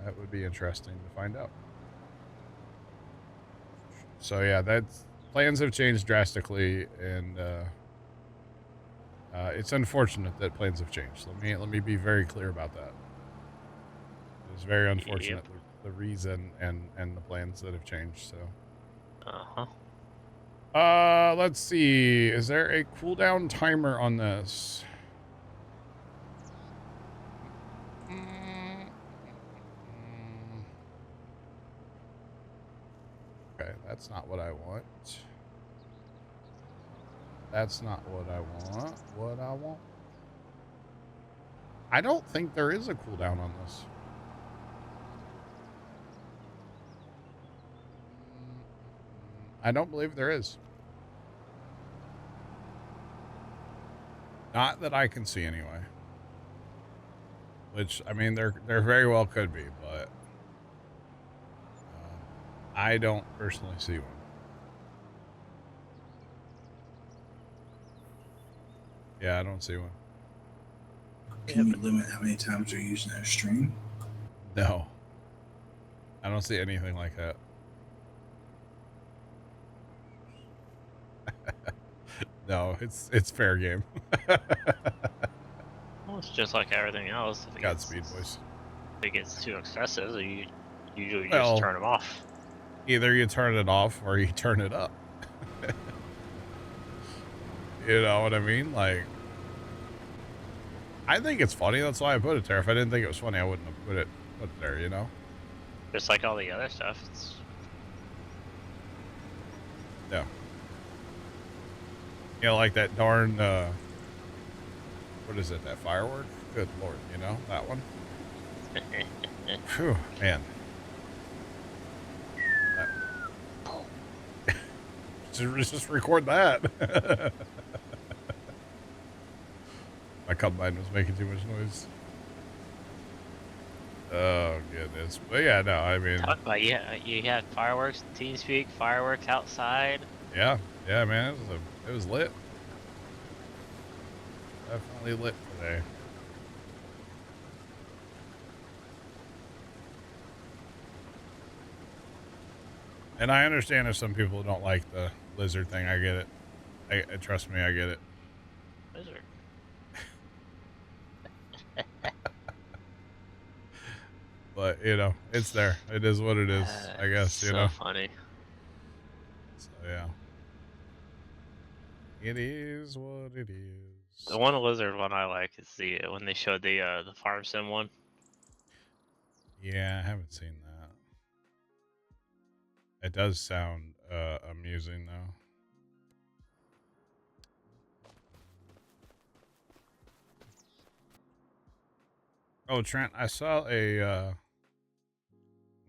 That would be interesting to find out. So yeah, plans have changed drastically, and it's unfortunate that plans have changed. Let me be very clear about that. It's very unfortunate, Yep. the reason and the plans that have changed. So. Let's see. Is there a cooldown timer on this? Okay, that's not what I want. That's not what I want. What I want. I don't think there is a cooldown on this. I don't believe there is. Not that I can see anyway. Which, I mean, there very well could be, but I don't personally see one. Yeah, I don't see one. Can you limit how many times you're using that stream? No. I don't see anything like that. No, it's fair game. Well, it's just like everything else. Godspeed, boys. If it gets too excessive, you usually just Well, turn them off. either you turn it off or you turn it up. You know what I mean? Like, I think it's funny. That's why I put it there. If I didn't think it was funny, I wouldn't have put it there, you know? Just like all the other stuff. It's Yeah. You know, like that darn, what is it, that firework? Good Lord, you know, that one? Phew, man. Just record that. My combine was making too much noise. Oh, goodness. But yeah, no, I mean... talk about, yeah, you had fireworks, TeamSpeak, fireworks outside. Yeah, man, it was lit. Definitely lit today. And I understand if some people don't like the lizard thing. I get it. Trust me, I get it. Lizard. But, you know, it's there. It is what it is, I guess, you know. So funny. So, yeah. It is what it is. The one lizard one I like is the when they showed the farm sim one. Yeah, I haven't seen that. It does sound amusing, though. Oh, Trent, I saw a,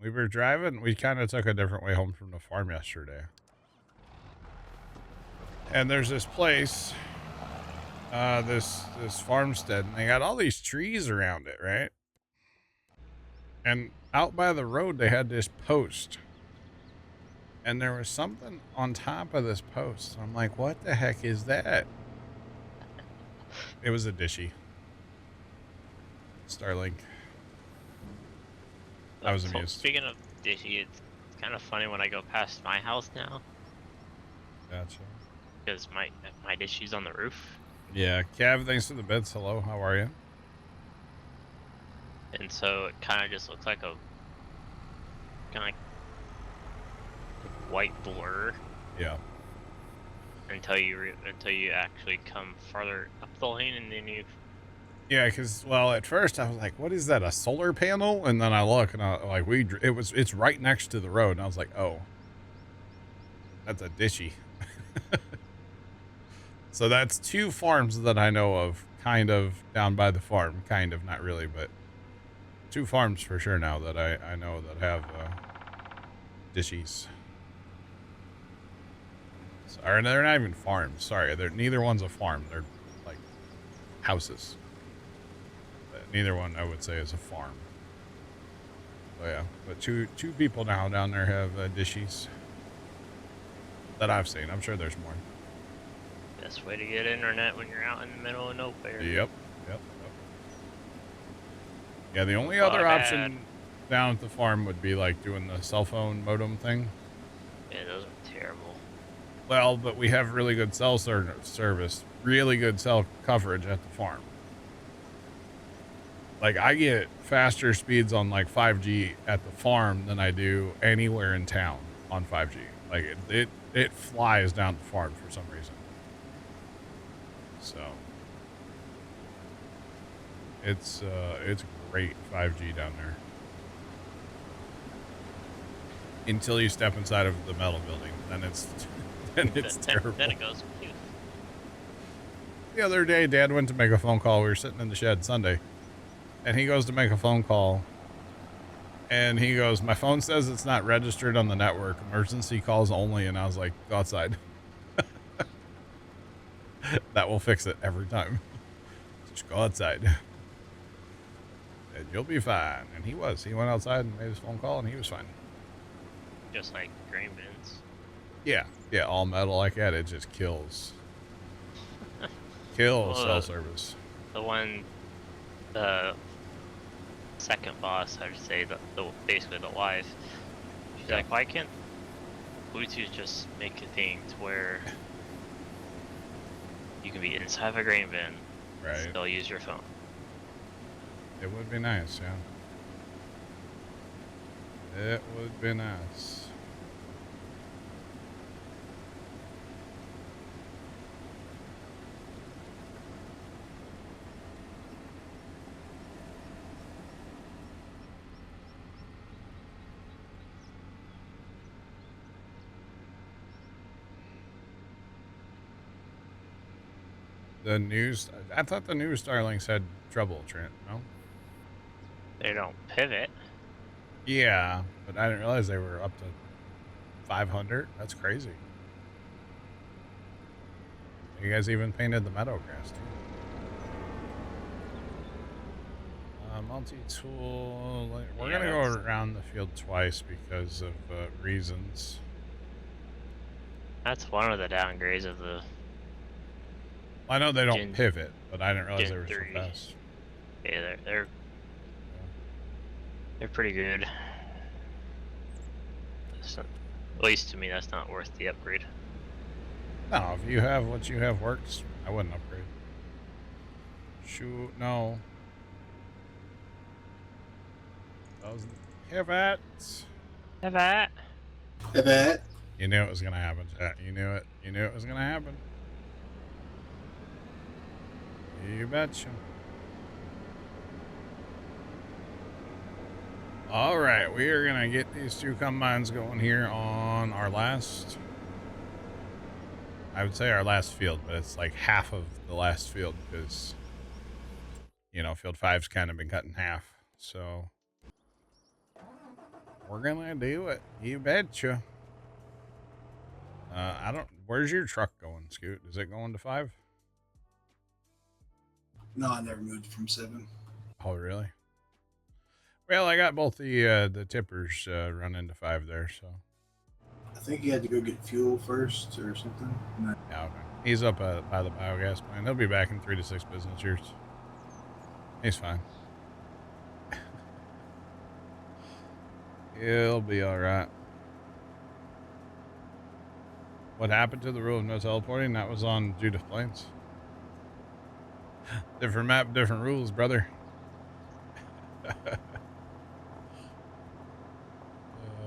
we were driving, we kind of took a different way home from the farm yesterday. And there's this place, this farmstead, and they got all these trees around it, right? And out by the road, they had this post. And there was something on top of this post. I'm like, what the heck is that? It was a dishy. Starlink. I was amused. Speaking of dishy, it's kind of funny when I go past my house now. Gotcha. Because my dishy's on the roof. Yeah, Cav, thanks for the bits. Hello, how are you? And so it kind of just looks like a kind of white blur. Yeah. Until you actually come farther up the lane, and then you. Yeah, because, well, at first I was like, what is that, a solar panel? And then I look and I like, it's right next to the road. And I was like, oh, that's a dishy. So that's two farms that I know of, kind of down by the farm, kind of, not really, but two farms for sure now that I know that have dishies. Or they're not even farms. Sorry, neither one's a farm. They're like houses. But neither one I would say is a farm. So yeah, but two people now down there have dishies that I've seen. I'm sure there's more. Best way to get internet when you're out in the middle of nowhere. Yep. Yeah, the only other option down at the farm would be like doing the cell phone modem thing. Yeah, those are terrible. Well, but we have really good cell service, really good cell coverage at the farm. Like, I get faster speeds on like 5G at the farm than I do anywhere in town on 5G. Like, it flies down the farm for some reason. So it's great 5G down there. Until you step inside of the metal building, then it's terrible. Then it goes. Phew. The other day, Dad went to make a phone call. We were sitting in the shed Sunday, and he goes to make a phone call, and he goes, "My phone says it's not registered on the network. Emergency calls only." And I was like, "Go outside." That will fix it every time. Just go outside, and you'll be fine. And he was. He went outside and made his phone call, and he was fine. Just like grain bins. Yeah, all metal like that. It just kills. Kills Well, cell service. The one, the second boss, I would say, basically the wife. She's like, why can't Bluetooth just make a thing to where You can be inside of a grain bin, Right. still use your phone. It would be nice, yeah. It would be nice. The news, I thought the new Starlings had trouble, Trent, no? They don't pivot. Yeah, but I didn't realize they were up to 500. That's crazy. You guys even painted the meadow grass, too. Multi-tool. We're Yeah, going to go that's- around the field twice because of reasons. That's one of the downgrades of the I know they don't Gen- pivot, but I didn't realize Gen they were 3. so fast. Yeah, they're pretty good. At least to me, that's not worth the upgrade. No, if you have what you have works, I wouldn't upgrade. Shoot, no. Pivot. Pivot. Pivot. You knew it was gonna happen, chat. You knew it. You knew it was gonna happen. You betcha. All right, we are gonna get these two combines going here on our last. I would say our last field, but it's like half of the last field because, you know, field 5's kind of been cut in half. So we're gonna do it. You betcha. I don't. Where's your truck going, Scoot? Is it going to 5? No, I never moved from 7. Oh, really? Well, I got both the tippers running to 5 there, so. I think he had to go get fuel first or something. No. Yeah, okay. He's up by the biogas plant. He'll be back in 3 to 6 business years. He's fine. He'll be all right. What happened to the rule of no teleporting? That was on Judith Plains. Different map, different rules, brother.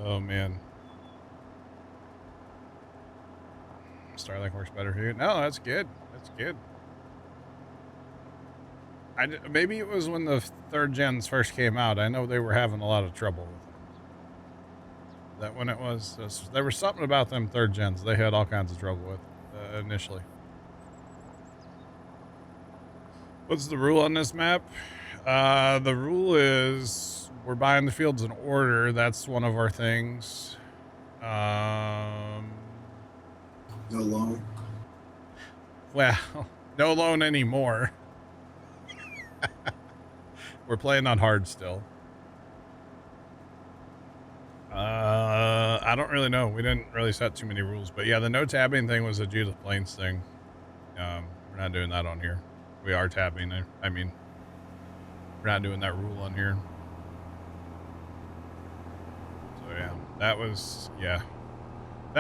Oh, man. Starlink works better for you. No, that's good. That's good. Maybe it was when the 3rd gens first came out. I know they were having a lot of trouble with them. Is that when it was? There was something about them 3rd gens they had all kinds of trouble with initially. What's the rule on this map? The rule is we're buying the fields in order. That's one of our things. No loan. Well, no loan anymore. We're playing on hard still. I don't really know. We didn't really set too many rules, but yeah, the no tabbing thing was a Judith Plains thing. We're not doing that on here. We are tabbing. I mean, we're not doing that rule on here. So yeah, that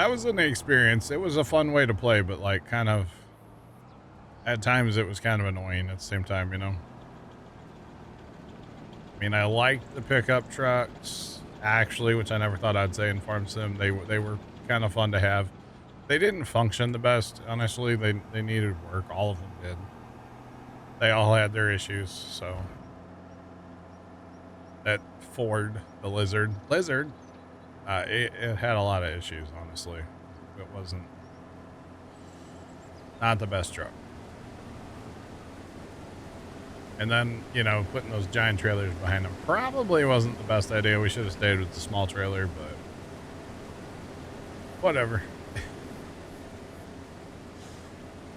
was an experience. It was a fun way to play, but like kind of at times it was kind of annoying at the same time, you know. I mean, I liked the pickup trucks, actually, which I never thought I'd say in Farm Sim. They were kind of fun to have. They didn't function the best, honestly. They needed work. All of them did. They all had their issues, so. That Ford, the Lizard, it had a lot of issues, honestly. It wasn't not the best truck. And then, you know, putting those giant trailers behind them probably wasn't the best idea. We should have stayed with the small trailer, but whatever.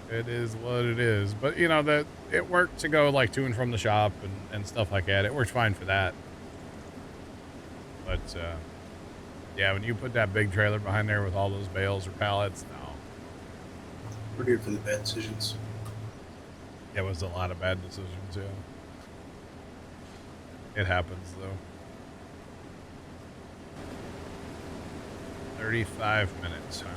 It is what it is. But, you know, that it worked to go like to and from the shop and stuff like that. It worked fine for that. But, yeah, when you put that big trailer behind there with all those bales or pallets, no. We're here for the bad decisions. It was a lot of bad decisions, yeah. It happens, though. 35 minutes, huh?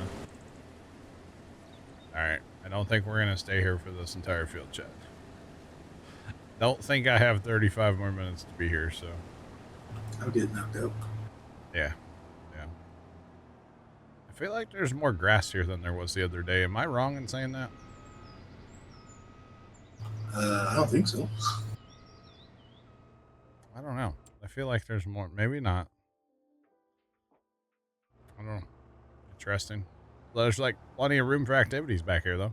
Alright. I don't think we're going to stay here for this entire field chat. Don't think I have 35 more minutes to be here, so. I'll get knocked out. Yeah. Yeah. I feel like there's more grass here than there was the other day. Am I wrong in saying that? I don't think so. I don't know. I feel like there's more. Maybe not. I don't know. Interesting. There's like plenty of room for activities back here, though.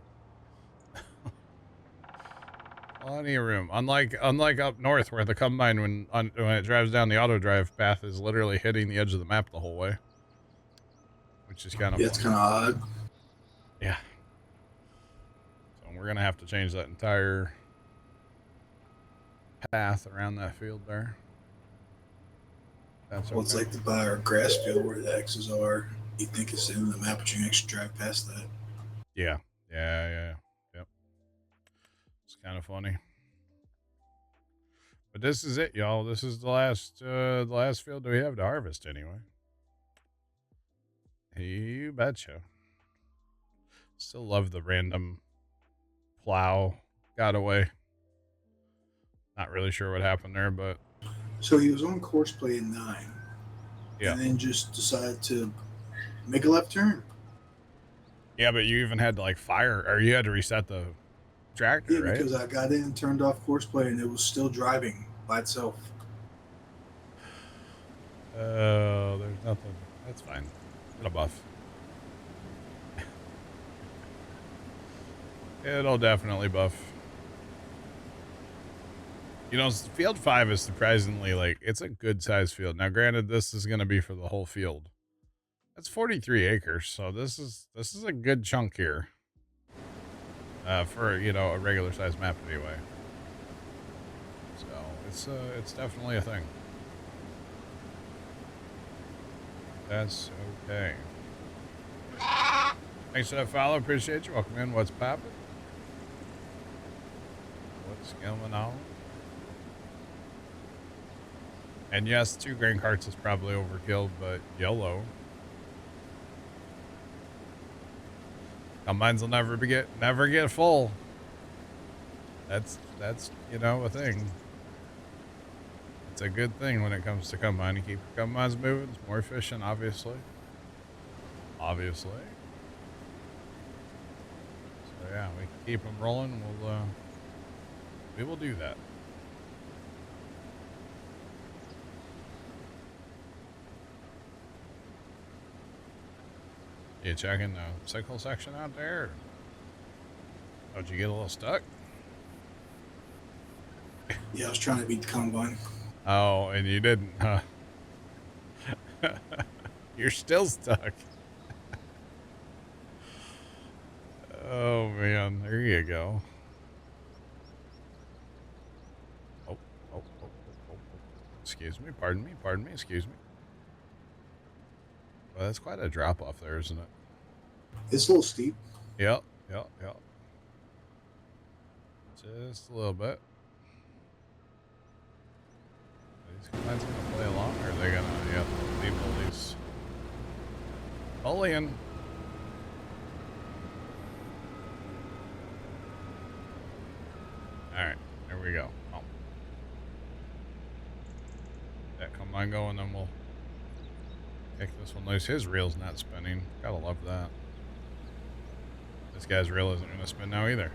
Plenty of room. Unlike up north, where the combine, when it drives down the auto drive path, is literally hitting the edge of the map the whole way, which is kind of Yeah, it's kind of odd. Yeah. So we're gonna have to change that entire path around that field there. That's okay. Well, it's like the bar or grass field where the X's are. You think it's in the map, but you can actually drive past that. Yeah. Yep. It's kind of funny. But this is it, y'all. This is the last field that we have to harvest anyway. You betcha. Still love the random plow got away. Not really sure what happened there, but So he was on course play in 9. Yeah. And then just decided to make a left turn. yeah, but you even had to like fire, or you had to reset the tractor, Yeah, right? because I got in, turned off course play, and it was still driving by itself. Oh, there's nothing. That's fine. It'll buff. It'll definitely buff. You know, field 5 is surprisingly, like, it's a good size field. Now, granted, this is going to be for the whole field. That's 43 acres, so this is a good chunk here. For, you know, a regular size map anyway. So, it's definitely a thing. That's okay. Thanks for that follow. Appreciate you. Welcome in. What's poppin'? What's going on? And yes, 2 grain carts is probably overkill, but YOLO. Combines will never get full. That's you know, a thing. It's a good thing when it comes to combine. You keep your combines moving, it's more efficient, obviously. So yeah, we can keep them rolling. We will do that. You checking the sickle section out there? Oh, did you get a little stuck? Yeah, I was trying to beat the combine. Oh, and you didn't, huh? You're still stuck. Oh, man. There you go. Oh. Excuse me. Pardon me. Excuse me. Well, that's quite a drop off there, isn't it? It's a little steep. Yep. Just a little bit. Are these guys gonna play along, or are they gonna, be bullies? Bullying. Alright, there we go. Oh. Yeah, come on, go, and then we'll kick this one loose. His reel's not spinning. Gotta love that. This guy's reel isn't gonna spin now either.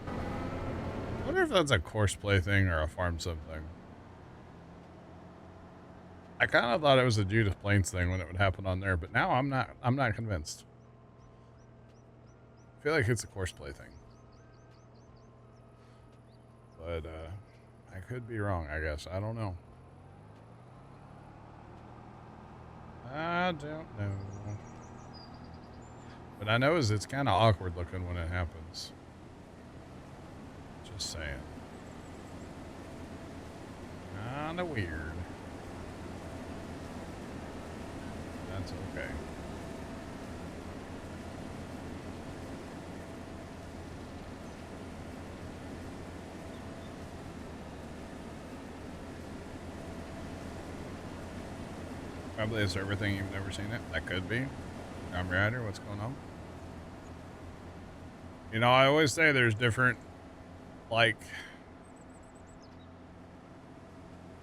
I wonder if that's a course play thing or a farm sim thing. I kind of thought it was a Judith Plains thing when it would happen on there, but now I'm not convinced. I feel like it's a course play thing. But I could be wrong, I guess. I don't know. I don't know. But I know it's kind of awkward looking when it happens. Just saying. Kinda weird. That's okay. Probably a server thing, you've never seen it. That could be. Rider, what's going on? You know, I always say there's different, like,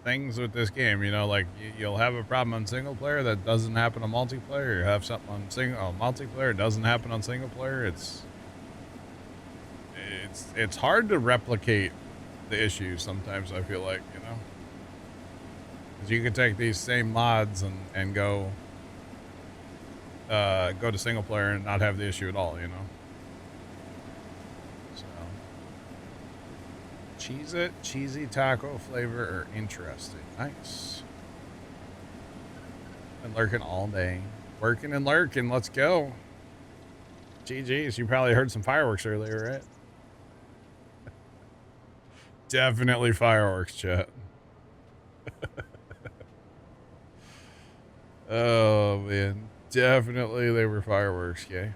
things with this game. You know, like, you'll have a problem on single player that doesn't happen on multiplayer. You have something on multiplayer, it doesn't happen on single player. It's hard to replicate the issues sometimes, I feel like, you know? Because you can take these same mods and go to single player and not have the issue at all, you know? So, cheesy taco flavor are interesting. Nice. Been lurking all day. Working and lurking, let's go. GG's, you probably heard some fireworks earlier, right? Definitely fireworks, chat. Oh, man. Definitely they were fireworks, okay?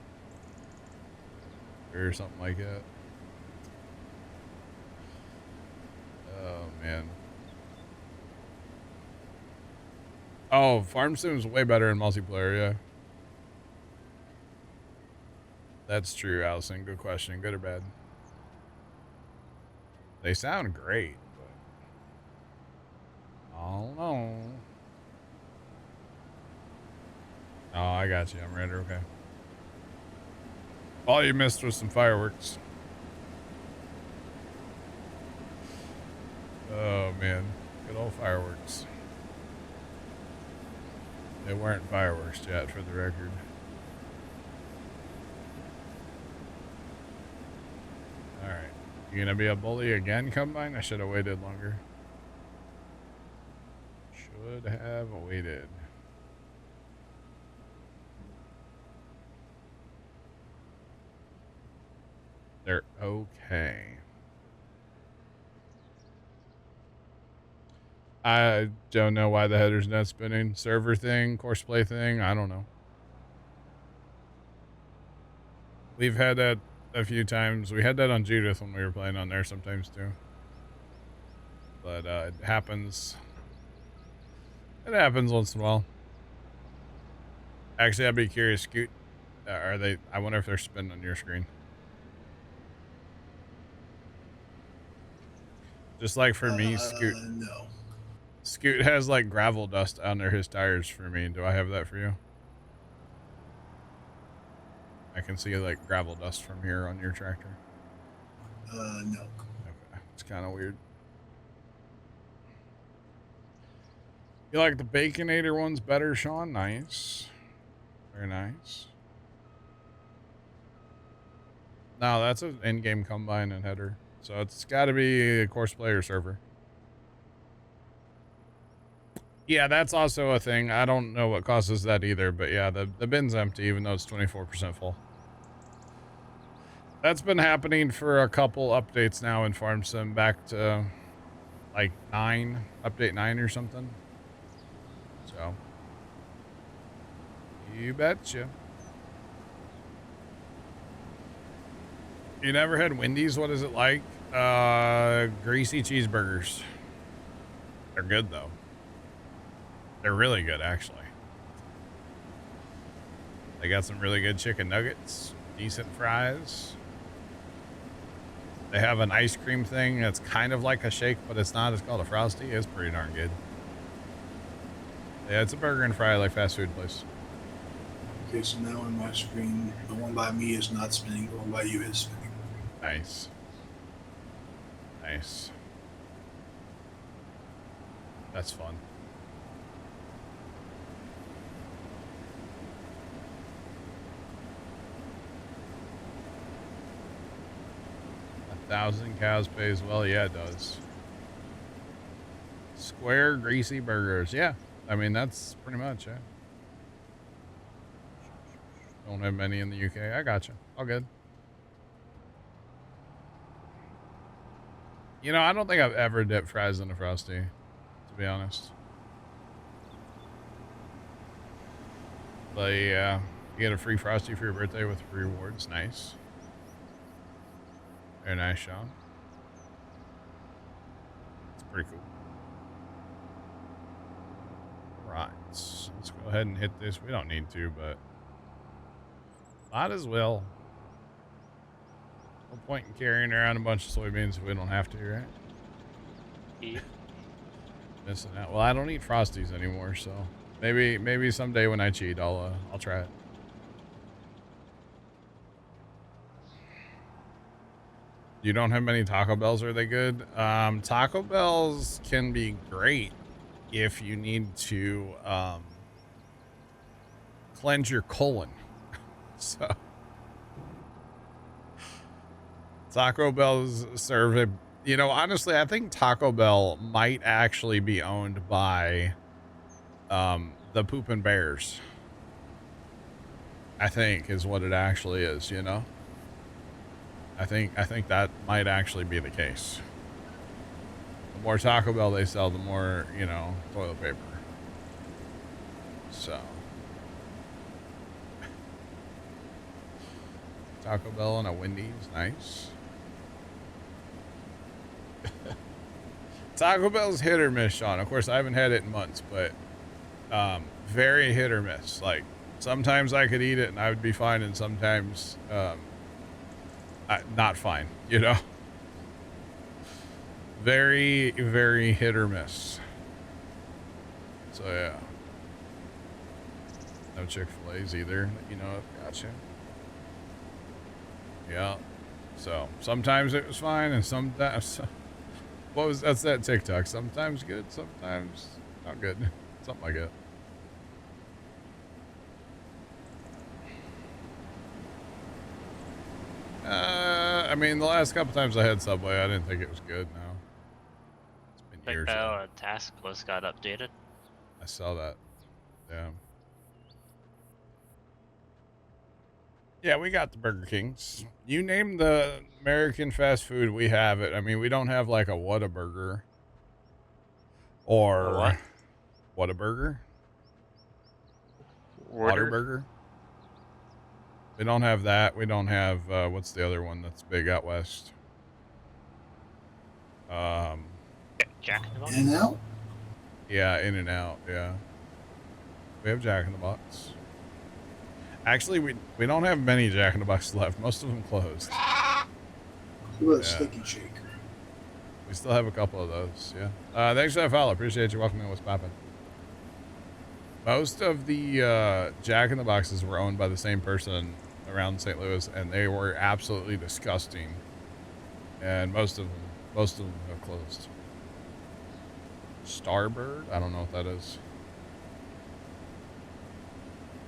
Or something like that. Oh, man. Oh, Farm Sim's way better in multiplayer, yeah. That's true, Allison. Good question. Good or bad? They sound great, but I don't know. Oh, I got you. I'm ready. Okay. All you missed was some fireworks. Oh, man. Good old fireworks. They weren't fireworks, chat, for the record. Alright. You gonna be a bully again, Combine? I should have waited longer. Should have waited. They're okay. I don't know why the header's not spinning. Server thing, course play thing, I don't know. We've had that a few times. We had that on Judith when we were playing on there sometimes too. But it happens. It happens once in a while. Actually, I'd be curious, Scoot. Are they? I wonder if they're spinning on your screen. Just like for me, Scoot. No. Scoot has like gravel dust under his tires for me. Do I have that for you? I can see like gravel dust from here on your tractor. No. Okay, it's kind of weird. You like the Baconator ones better, Sean? Nice. Very nice. No, that's an in-game combine and header. So it's got to be a course player server. Yeah, that's also a thing. I don't know what causes that either, but yeah, the bin's empty even though it's 24% full. That's been happening for a couple updates now in Farm Sim, back to like update 9 or something. So, you betcha. You never had Wendy's? What is it like? Greasy cheeseburgers. They're good though. They're really good, actually. They got some really good chicken nuggets, decent fries. They have an ice cream thing that's kind of like a shake, but it's not. It's called a Frosty. It's pretty darn good. Yeah, it's a burger and fry like fast food place. Okay, so now on my screen, the one by me is not spinning. The one by you is spinning. Nice. Nice. That's fun. $1,000 cows pays well. Yeah, it does. Square greasy burgers. Yeah. I mean, that's pretty much it. Don't have many in the UK. I gotcha. All good. You know, I don't think I've ever dipped fries in a Frosty, to be honest. But yeah, you get a free Frosty for your birthday with free rewards. Nice. Very nice, Sean. It's pretty cool. Right. Let's go ahead and hit this. We don't need to, but might as well. No point in carrying around a bunch of soybeans if we don't have to, right? Yep. Missing out. Well, I don't eat Frosties anymore, so maybe someday when I cheat, I'll try it. You don't have many Taco Bells, are they good? Taco Bells can be great if you need to cleanse your colon. So Taco Bell's serve a, you know, honestly, I think Taco Bell might actually be owned by the Poopin' Bears. I think is what it actually is, you know? I think that might actually be the case. The more Taco Bell they sell, the more, you know, toilet paper. So Taco Bell and a Wendy's, nice. Taco Bell's hit or miss, Sean. Of course, I haven't had it in months, but very hit or miss. Like sometimes I could eat it and I would be fine, and sometimes not fine, you know. Very, very hit or miss. So yeah, no Chick-fil-A's either. You know, gotcha. Yeah. So sometimes it was fine, and sometimes that's that TikTok. Sometimes good, sometimes not good. Something like that. I mean, the last couple times I had Subway, I didn't think it was good. No, it's been Like years. how a task list got updated. I saw that. Yeah. Yeah, we got the Burger Kings. You name the American fast food, we have it. I mean, we don't have like a Whataburger or A what? Whataburger, Order? Whataburger. We don't have that. We don't have what's the other one that's big out west? Jack in the Box? In and out. Yeah, In and Out. Yeah, we have Jack in the Box. Actually, we don't have many Jack in the Box left. Most of them closed. What about Yeah. Stick and Shake? We still have a couple of those. Yeah. Thanks for that follow. Appreciate you. Welcome in. What's poppin'? Most of the Jack in the Boxes were owned by the same person around St. Louis, and they were absolutely disgusting. And most of them have closed. Starbird? I don't know what that is.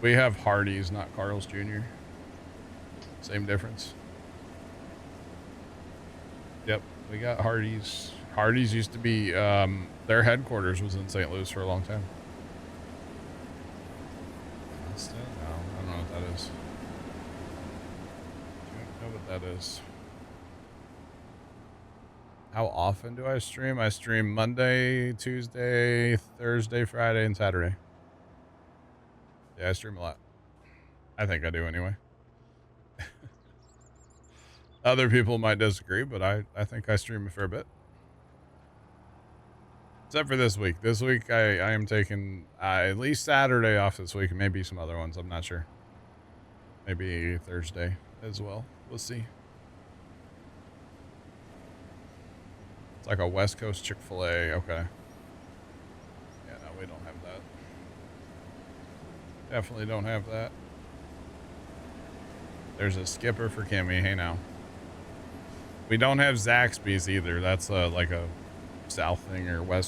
We have Hardee's, not Carl's Jr. Same difference. Yep, we got Hardee's. Hardee's used to be, their headquarters was in St. Louis for a long time. No, I don't know what that is. I don't know what that is. How often do I stream? I stream Monday, Tuesday, Thursday, Friday, and Saturday. Yeah, I stream a lot. I think I do anyway. Other people might disagree, but I think I stream a fair bit. Except for this week. This week I am taking at least Saturday off this week, and maybe some other ones. I'm not sure. Maybe Thursday as well. We'll see. It's like a West Coast Chick-fil-A. Okay. Yeah, no, we don't have that. Definitely don't have that. There's a skipper for Kimmy. Hey now. We don't have Zaxby's either. That's like a South thing or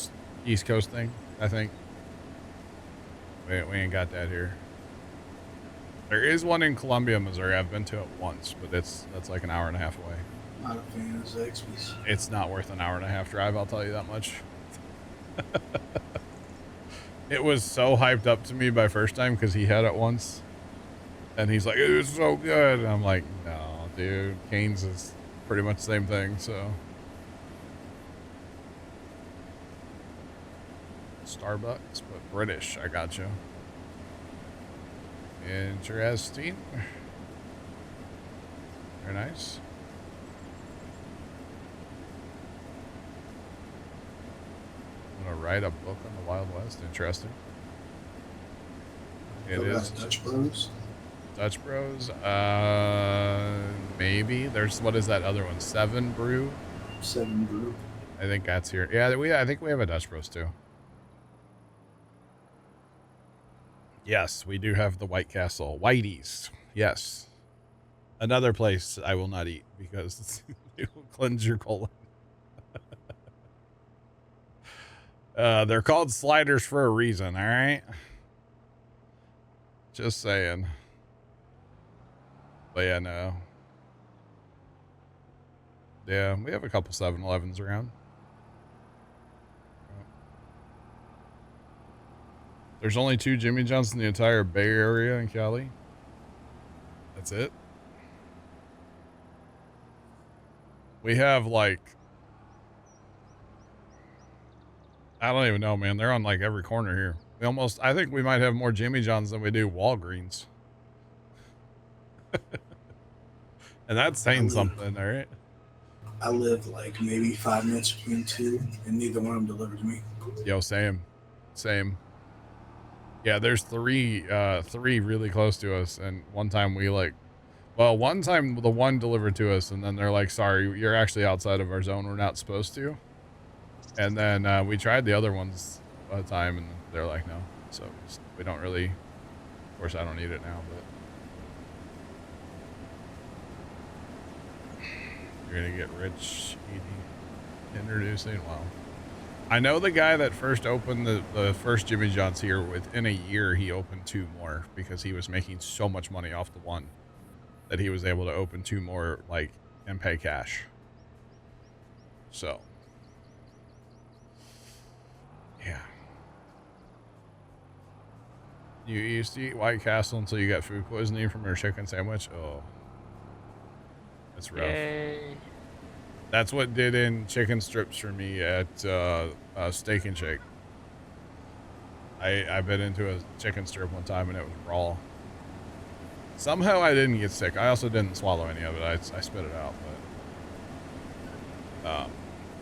East Coast thing, I think. We ain't got that here. There is one in Columbia, Missouri. I've been to it once, but that's like an hour and a half away. Not a fan of Zaxby's. It's not worth an hour and a half drive, I'll tell you that much. It was so hyped up to me by first time because he had it once. And he's like, it was so good. And I'm like, no, dude. Cane's is pretty much the same thing, so. Starbucks, but British. I got you. Interesting. Very nice. I'm gonna write a book on the Wild West. Interesting. It What is. about Dutch Bros? Dutch Bros? Maybe. There's, what is that other one? 7 Brew? 7 Brew. I think that's here. Yeah, I think we have a Dutch Bros too. Yes, we do have the White Castle. Whitey's. Yes. Another place I will not eat because it will cleanse your colon. They're called sliders for a reason, all right? Just saying. But yeah, no. Yeah, we have a couple 7-Elevens around. There's only 2 Jimmy John's in the entire Bay Area in Cali. That's it. We have like, I don't even know, man. They're on like every corner here. We almost, I think we might have more Jimmy John's than we do Walgreens. And that's saying something, all right? I live like maybe 5 minutes between 2, and neither one of them delivered to me. Yo, same. Yeah, there's 3 really close to us, and one time we like, well, one time the one delivered to us, and then they're like, sorry, you're actually outside of our zone. We're not supposed to. And then we tried the other ones a time, and they're like, no. So we don't really, of course, I don't need it now, but you're going to get rich eating, introducing, wow. I know the guy that first opened the first Jimmy John's here, within a year, he opened 2 more because he was making so much money off the one that he was able to open 2 more, like, and pay cash. So, yeah. You used to eat White Castle until you got food poisoning from your chicken sandwich? Oh. That's rough. Yay. That's what did in chicken strips for me at Steak and Shake. I bit into a chicken strip one time and it was raw. Somehow I didn't get sick. I also didn't swallow any of it. I spit it out, but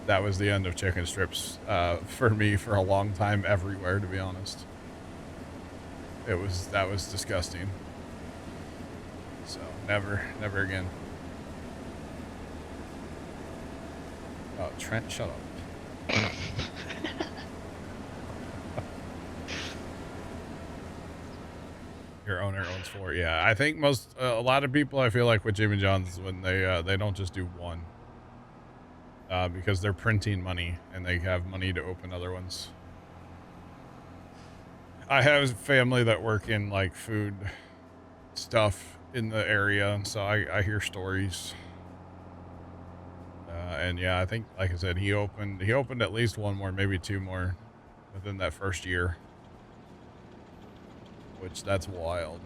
that was the end of chicken strips for me for a long time everywhere, to be honest. That was disgusting. So never again. Oh, Trent, shut up. Your owner owns 4. Yeah, I think a lot of people, I feel like with Jimmy John's, when they don't just do one, because they're printing money and they have money to open other ones. I have family that work in like food stuff in the area, and so I hear stories. And yeah, I think, like I said, he opened at least 1 more, maybe 2 more within that first year. Which, that's wild.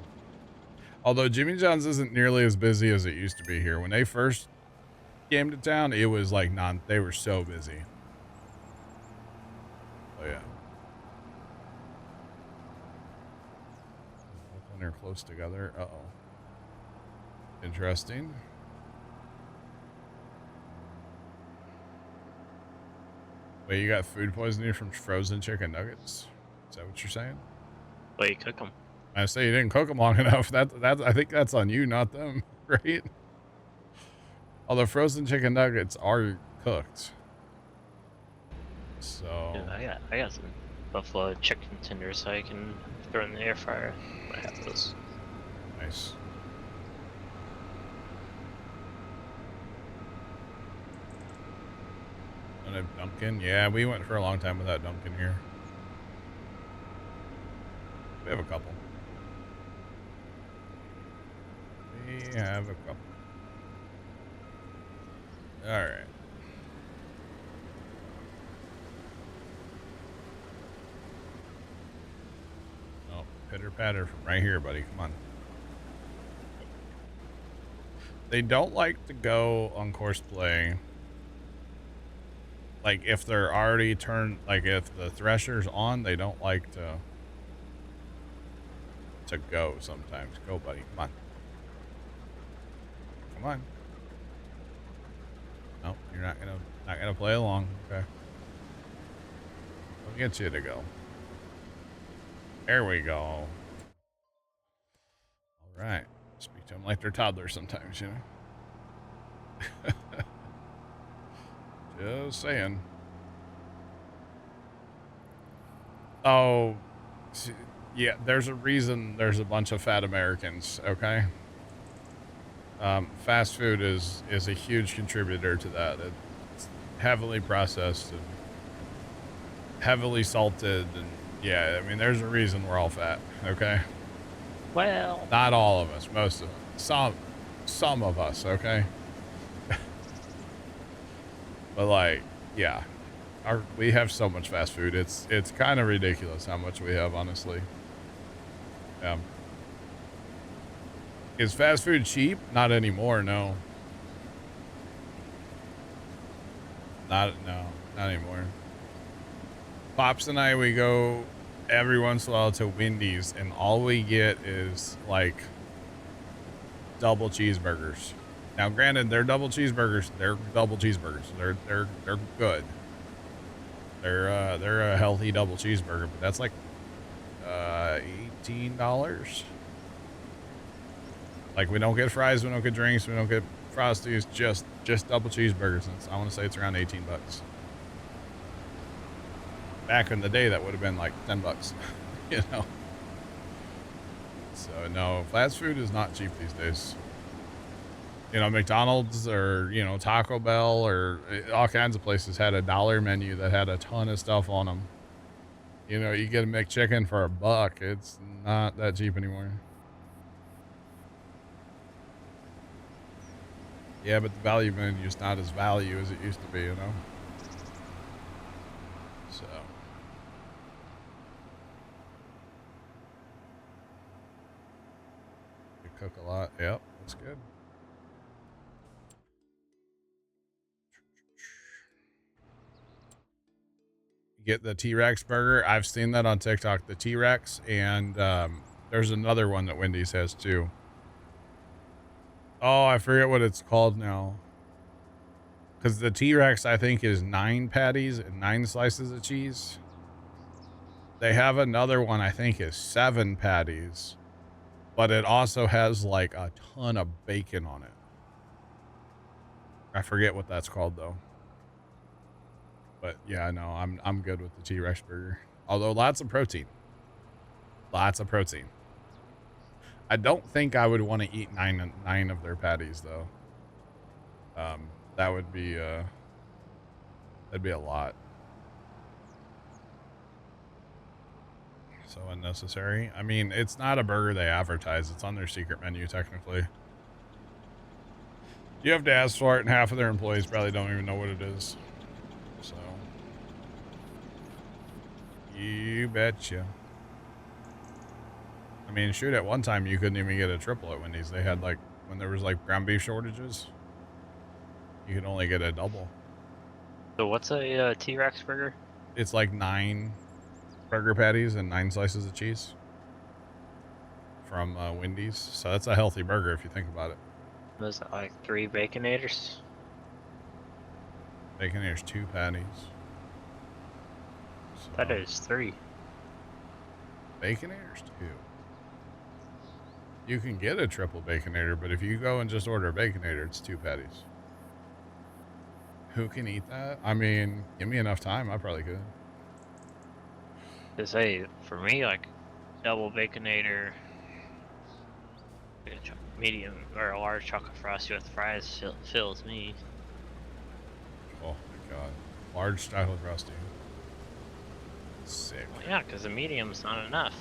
Although Jimmy John's isn't nearly as busy as it used to be here. When they first came to town, it was like they were so busy. Oh yeah. When they're close together. Uh-oh. Interesting. Wait, you got food poisoning from frozen chicken nuggets? Is that what you're saying? Well, you cook them. I say you didn't cook them long enough. I think that's on you, not them, right? Although frozen chicken nuggets are cooked. So Yeah, I got some buffalo chicken tenders so I can throw in the air fryer. I have those. nice. And a Dunkin'? Yeah, we went for a long time without Dunkin' here. We have a couple. We have a couple. Alright. Oh, pitter patter from right here, buddy. Come on. They don't like to go on course play. Like, if they're already turned, like, if the thresher's on, they don't like to go sometimes. Go, buddy. Come on. Come on. No, you're not gonna play along. Okay. We'll get you to go. There we go. All right. Talk to them like they're toddlers sometimes, you know. Just saying. Oh, yeah, there's a reason there's a bunch of fat Americans, okay? Fast food is a huge contributor to that. It's heavily processed and heavily salted, and yeah, I mean, there's a reason we're all fat, okay? Well, Not all of us, most of us. Some of us, okay? But like, yeah. We have so much fast food. It's kind of ridiculous how much we have, honestly. Yeah. Is fast food cheap? Not anymore, no. No, not anymore. Pops and I, we go every once in a while to Wendy's, and all we get is like double cheeseburgers. Now, granted, they're double cheeseburgers. They're double cheeseburgers. They're good. They're a healthy double cheeseburger, but that's like $18. Like, we don't get fries, we don't get drinks, we don't get Frosties, just double cheeseburgers. And I want to say it's around 18 bucks. Back in the day, that would have been like 10 bucks, you know? So no, fast food is not cheap these days. You know, McDonald's or, you know, Taco Bell or all kinds of places had a $1 menu that had a ton of stuff on them. You know, you get a McChicken for $1. It's not that cheap anymore. Yeah, but the value menu is not as value as it used to be, you know? So. You cook a lot. Yep, that's good. Get the T-Rex burger. I've seen that on TikTok, the T-Rex, and there's another one that Wendy's has too. Oh, I forget what it's called now. Because the T-Rex, I think, is 9 patties and 9 slices of cheese. They have another one, I think, is 7 patties, but it also has like a ton of bacon on it. I forget what that's called though. But yeah, no, I'm good with the T-Rex burger. Although lots of protein. Lots of protein. I don't think I would want to eat nine of their patties though. That would be that'd be a lot. So unnecessary. I mean, it's not a burger they advertise. It's on their secret menu technically. You have to ask for it, and half of their employees probably don't even know what it is. So, you betcha. I mean, shoot, at one time you couldn't even get a triple at Wendy's. They had like, when there was like ground beef shortages, you could only get a double. So what's a T-Rex burger? It's like 9 burger patties and 9 slices of cheese from Wendy's. So that's a healthy burger if you think about it. Was it like 3 Baconators? Baconators 2 patties. So, That is 3. Baconators 2. You can get a triple Baconator, but if you go and just order a Baconator, it's 2 patties. Who can eat that? I mean, give me enough time, I probably could. To say, for me, like, double Baconator, medium or a large chocolate frosty with fries fills me. Oh my god. Large chocolate frosty. Sick. Well, yeah, because the medium's not enough.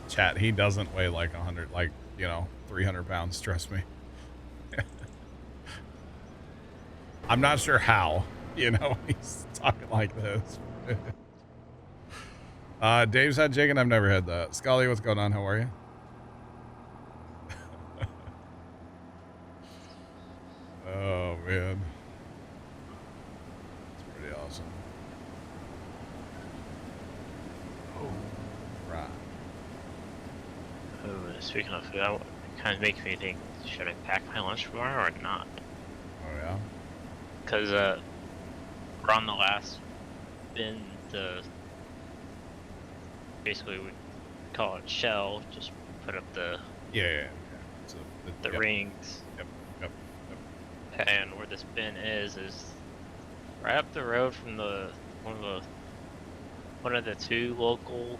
Chat, he doesn't weigh like 100, like, you know, 300 pounds, trust me. I'm not sure how, you know, he's talking like this. Dave's had chicken. I've never had that. Scully, what's going on? How are you? Oh, man. It's pretty awesome. Oh, right. Oh, speaking of food, it kind of makes me think, should I pack my lunch tomorrow or not? Oh, yeah? Because we're on the last bin to basically call it shell. Just put up the Yeah. So, the yep, rings. Yep. And where this bin is right up the road from one of the two local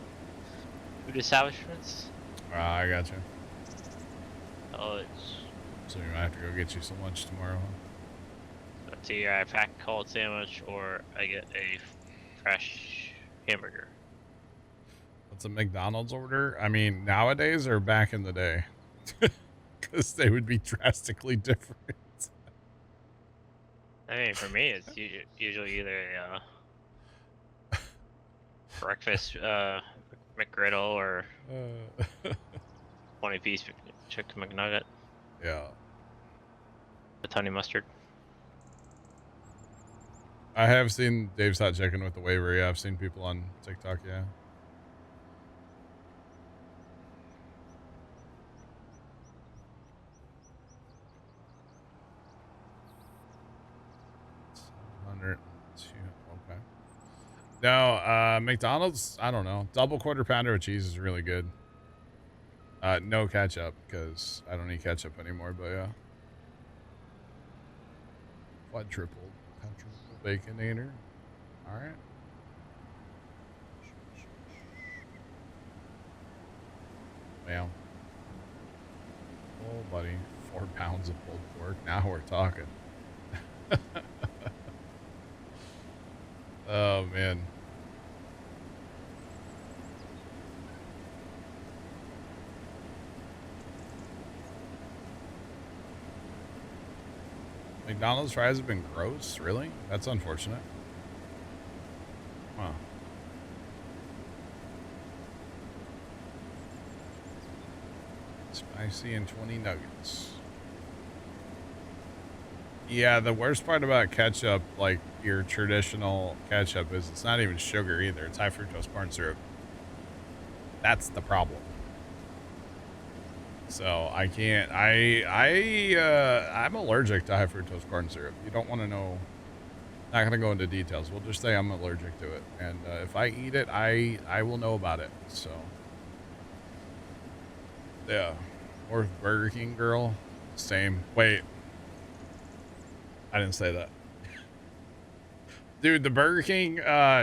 food establishments. I got you. Oh, it's So you might have to go get you some lunch tomorrow. up to either I pack a cold sandwich or I get a fresh hamburger. What's a McDonald's order? I mean, nowadays or back in the day? Because they would be drastically different. I mean, for me, it's usually either a breakfast McGriddle or 20-piece chicken McNugget Yeah. with honey mustard. I have seen Dave's Hot Chicken with the waiver. Yeah, I've seen people on TikTok. Yeah. $102. Okay. No, McDonald's, I don't know. Double quarter pounder with cheese is really good. No ketchup because I don't eat ketchup anymore, but yeah. Quadruple baconator. All right. Well. Oh, buddy. 4 pounds of pulled pork. Now we're talking. Oh, man. McDonald's fries have been gross? Really? That's unfortunate. Wow. Spicy and 20 nuggets. Yeah, the worst part about ketchup, like your traditional ketchup, is it's not even sugar either. It's high fructose corn syrup. That's the problem. So I can't. I'm allergic to high fructose corn syrup. You don't want to know. Not gonna go into details. We'll just say I'm allergic to it, and if I eat it, I will know about it. So yeah, or Burger King girl, same. Wait, I didn't say that. Dude, the Burger King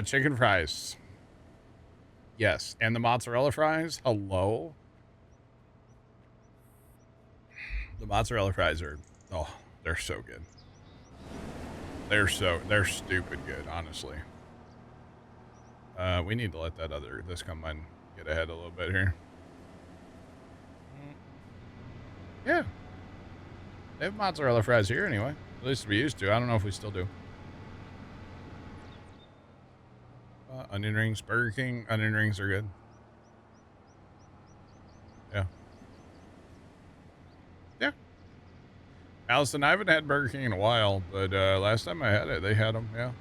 chicken fries. Yes, and the mozzarella fries. Hello. The mozzarella fries are, oh, they're so good. They're stupid good, honestly. We need to let this combine get ahead a little bit here. Yeah. They have mozzarella fries here anyway. At least we used to. I don't know if we still do. Onion rings, Burger King onion rings are good. Yeah. Yeah. Allison, I haven't had Burger King in a while, but last time I had it, they had them. Yeah.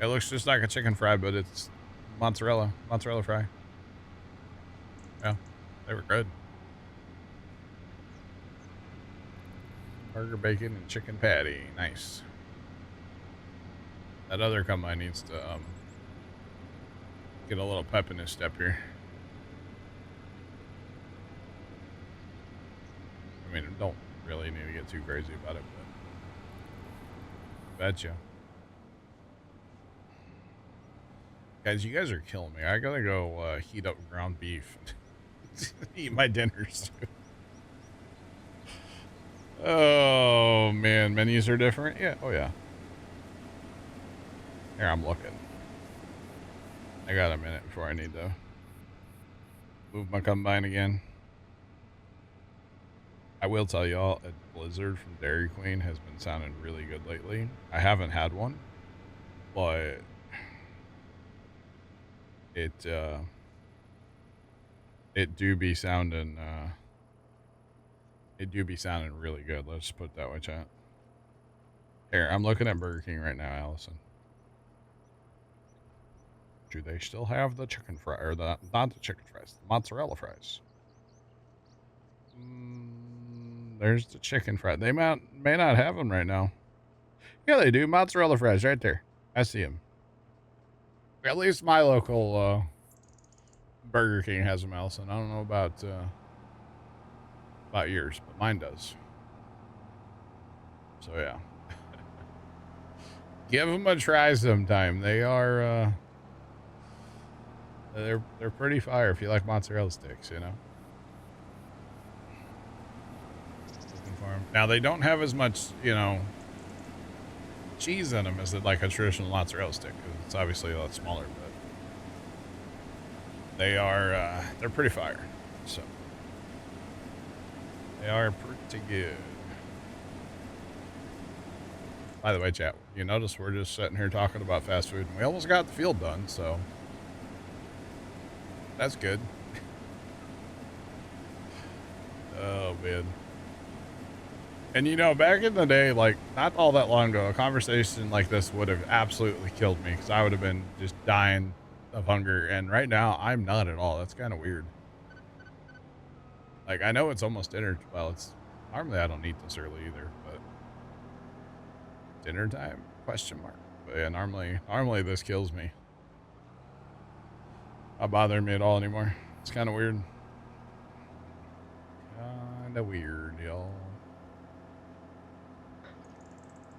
It looks just like a chicken fry, but it's mozzarella fry. Yeah, they were good. Burger, bacon, and chicken patty. Nice. That other combine needs to get a little pep in his step here. I mean, don't really need to get too crazy about it, but betcha. Guys, you guys are killing me. I gotta go heat up ground beef. Eat my dinner soon. Oh, man. Menus are different? Yeah. Oh, yeah. Here, I'm looking. I got a minute before I need to move my combine again. I will tell y'all, a Blizzard from Dairy Queen has been sounding really good lately. I haven't had one, but it do be sounding really good. Let's put it that way, chat. Here, I'm looking at Burger King right now, Allison. Do they still have the chicken fry, or not the chicken fries, the mozzarella fries? There's the chicken fry. They may not have them right now. Yeah, they do. Mozzarella fries right there. I see them. At least my local Burger King has them, Allison. I don't know about yours, but mine does. So yeah, give them a try sometime. They are they're pretty fire if you like mozzarella sticks, you know. Looking for 'em. Now they don't have as much, you know, cheese in them as like a traditional mozzarella stick, because it's obviously a lot smaller, but they are they're pretty fire. So they are pretty good. By the way, chat, you notice we're just sitting here talking about fast food, and we almost got the field done, so that's good. Oh, man. And you know, back in the day, like, not all that long ago, a conversation like this would have absolutely killed me, because I would have been just dying of hunger, and right now, I'm not at all. That's kind of weird. Like, I know it's almost dinner. Well, it's normally I don't eat this early either, but dinner time? Question mark. But yeah, normally this kills me. Not bothering me at all anymore. It's kind of weird. Kind of weird, y'all.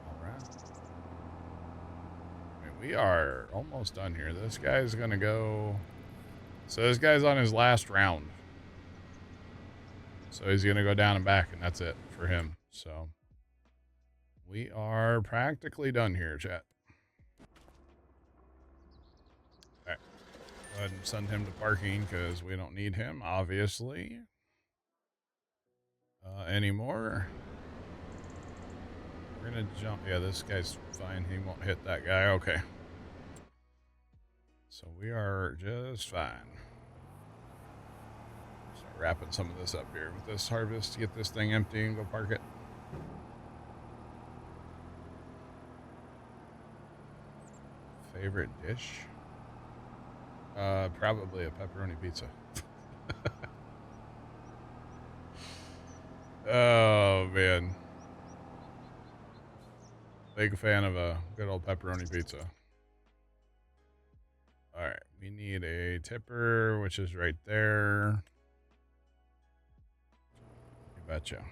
All right. I mean, we are almost done here. This guy's gonna go. So this guy's on his last round. So he's gonna go down and back, and that's it for him. So we are practically done here, chat. All right. Go ahead and send him to parking because we don't need him, obviously, anymore. We're gonna jump. Yeah, this guy's fine. He won't hit that guy. Okay. So we are just fine. Start wrapping some of this up here with this harvest to get this thing empty and go park it. Favorite dish? Probably a pepperoni pizza. Oh, man. Big fan of a good old pepperoni pizza. All right, we need a tipper, which is right there. You betcha.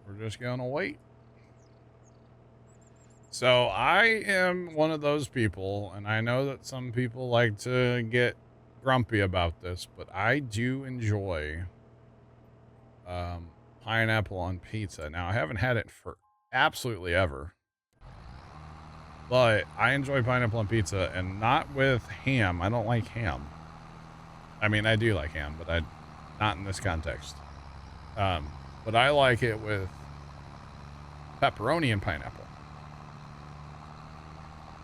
We're just gonna wait. So I am one of those people, and I know that some people like to get grumpy about this, but I do enjoy pineapple on pizza. Now, I haven't had it for absolutely ever, but I enjoy pineapple on pizza, and not with ham. I don't like ham. I mean, I do like ham, but not in this context. But I like it with pepperoni and pineapple.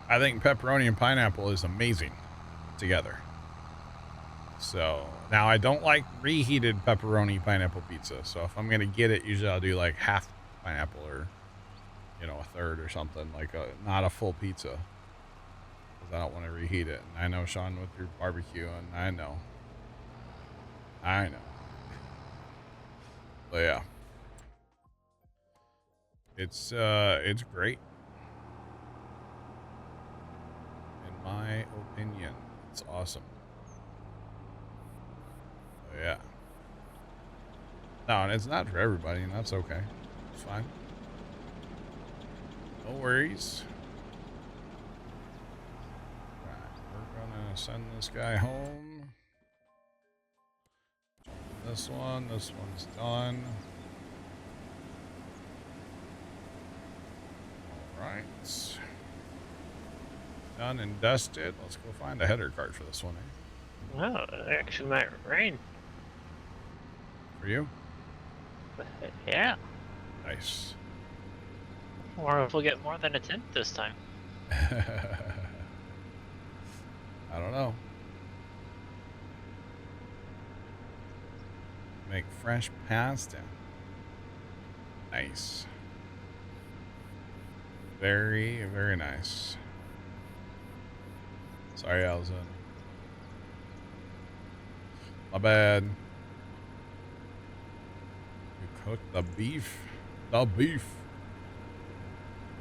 I think pepperoni and pineapple is amazing together. So now I don't like reheated pepperoni pineapple pizza. So if I'm going to get it, usually I'll do like half pineapple or, you know, a third or something, like not a full pizza, because I don't want to reheat it. And I know, Sean, with your barbecue, and I know. But yeah, it's great. In my opinion, it's awesome. So yeah. No, and it's not for everybody, and that's okay. It's fine. No worries. Right, we're gonna send this guy home. This one's done. Alright. Done and dusted. Let's go find a header cart for this one, eh? Well, it actually might rain. For you? Yeah. Nice. Or if we'll get more than a tenth this time. I don't know. Make fresh pasta. Nice. Very, very nice. Sorry, Allison. My bad. You cooked the beef. The beef.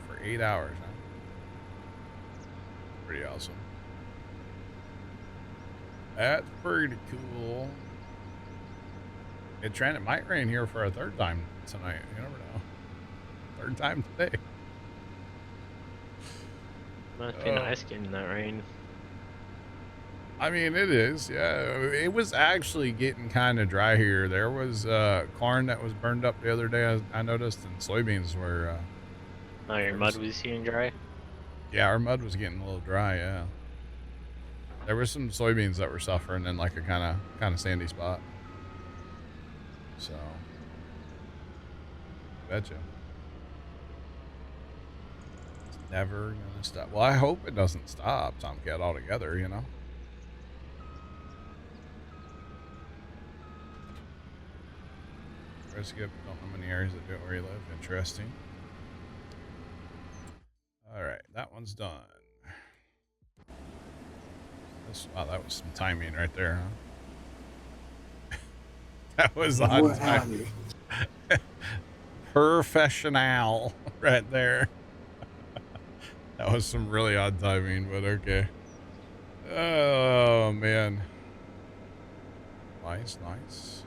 For 8 hours, huh? Pretty awesome. That's pretty cool. It Trent, it might rain here for a third time tonight. You never know. Third time today. Must be nice getting that rain. I mean, it is. Yeah, it was actually getting kind of dry here. There was corn that was burned up the other day. I noticed, and soybeans were. Oh, your mud was getting dry. Yeah, our mud was getting a little dry. Yeah, there were some soybeans that were suffering in like a kind of sandy spot. So, betcha. It's never gonna stop. Well, I hope it doesn't stop, Tomcat, altogether. You know. Skip, don't know many areas that do it where you live. Interesting. All right, that one's done. Wow, that was some timing right there, huh? That was on time. Professional right there. That was some really odd timing, but okay. Oh, man. Nice, nice.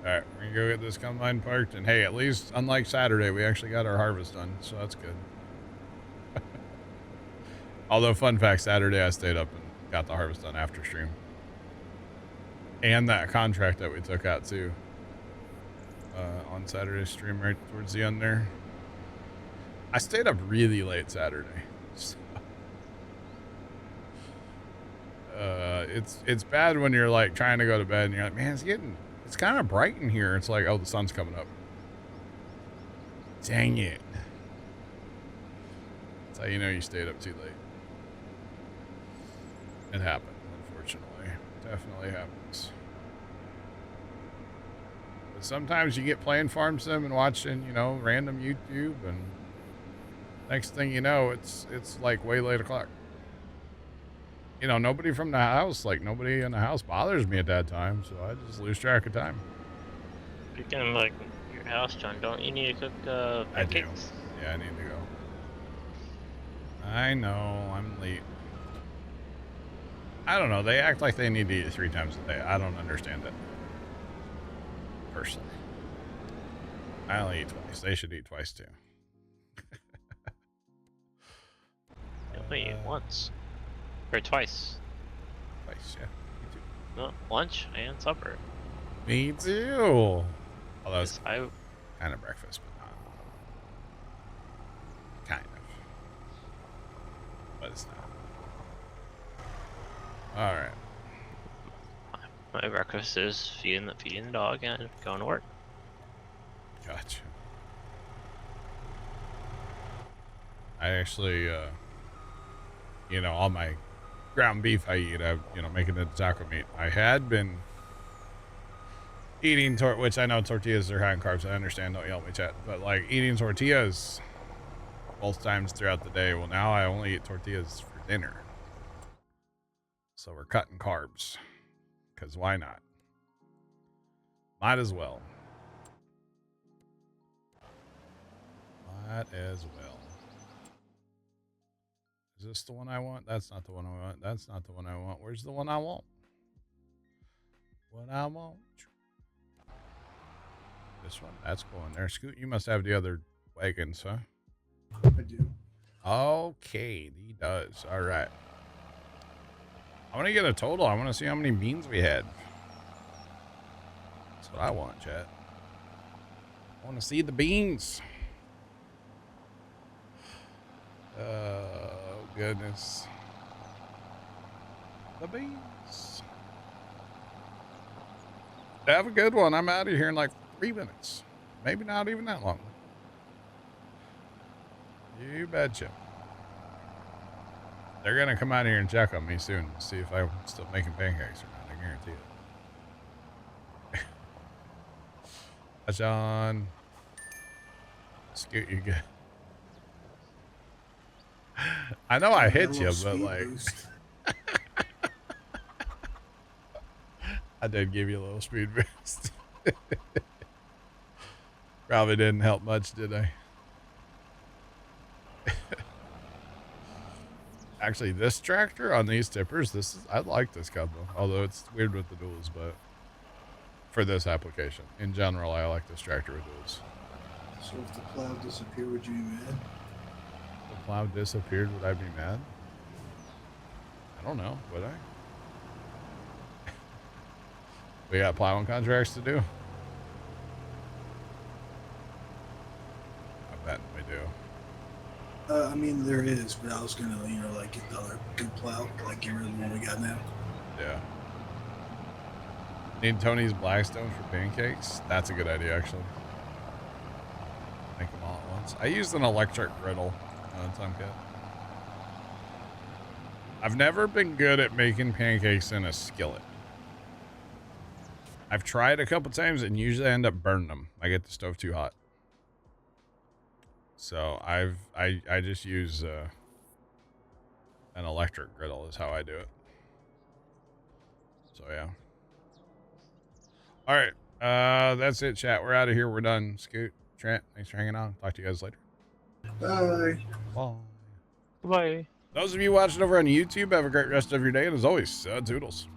All right, we're gonna go get this combine parked, and hey, at least unlike Saturday, we actually got our harvest done, so that's good. Although, fun fact, Saturday I stayed up and got the harvest done after stream, and that contract that we took out too on Saturday's stream, right towards the end there. I stayed up really late Saturday. So, it's bad when you're like trying to go to bed and you're like, man, it's kind of bright in here. It's like, oh, the sun's coming up. Dang it. That's how you know you stayed up too late. It happened, unfortunately. Definitely happens. But sometimes you get playing farm sim and watching, you know, random YouTube, and next thing you know, it's like way late o'clock. You know, nobody from the house, like nobody in the house bothers me at that time, so I just lose track of time. Speaking of like your house, John, don't you need to cook pancakes? Yeah, I need to go. I know, I'm late. I don't know, they act like they need to eat 3 times a day. I don't understand it. Personally. I only eat twice. They should eat twice too. You only eat once. Or twice. Twice, yeah. Me too. No, lunch and supper. Me too. Although it's I kind of breakfast, but not. Kind of. But it's not. Alright. My breakfast is feeding the dog and going to work. Gotcha. I actually, you know, all my ground beef I eat, you know, making it taco meat. I had been eating, which I know tortillas are high in carbs. I understand, don't yell at me, chat. But like eating tortillas both times throughout the day. Well, now I only eat tortillas for dinner. So we're cutting carbs. Because why not? Might as well. Might as well. Is this the one I want? That's not the one I want. That's not the one I want. Where's the one I want? What I want? This one. That's going there. Scoot, you must have the other wagons, huh? I do. Okay, he does. All right. I want to get a total. I want to see how many beans we had. That's what I want, chat. I want to see the beans. Oh, goodness. The beans. Have a good one. I'm out of here in like 3 minutes. Maybe not even that long. You betcha. They're going to come out here and check on me soon. See if I'm still making pancakes or not. I guarantee it. John. Scoot, you good. I know I hit you, but like I did give you a little speed boost. Probably didn't help much, did I? Actually, this tractor on these tippers, I like this combo. Although it's weird with the duals, but for this application, in general, I like this tractor with duals. So if the plow disappeared, would you be mad? If the plow disappeared, would I be mad? I don't know. Would I? We got plowing contracts to do. I bet we do. I mean, there is, but I was gonna, like get the other good plow, like get rid of the one we got now. Yeah. Need Tony's Blackstone for pancakes? That's a good idea, actually. Make them all at once. I used an electric griddle on Tomcat. I've never been good at making pancakes in a skillet. I've tried a couple times and usually I end up burning them. I get the stove too hot. So I just use an electric griddle is how I do it. So yeah. All right. That's it, chat. We're out of here. We're done. Scoot, Trent, thanks for hanging on. Talk to you guys later. Bye. Bye. Bye. Those of you watching over on YouTube, have a great rest of your day. And as always, toodles.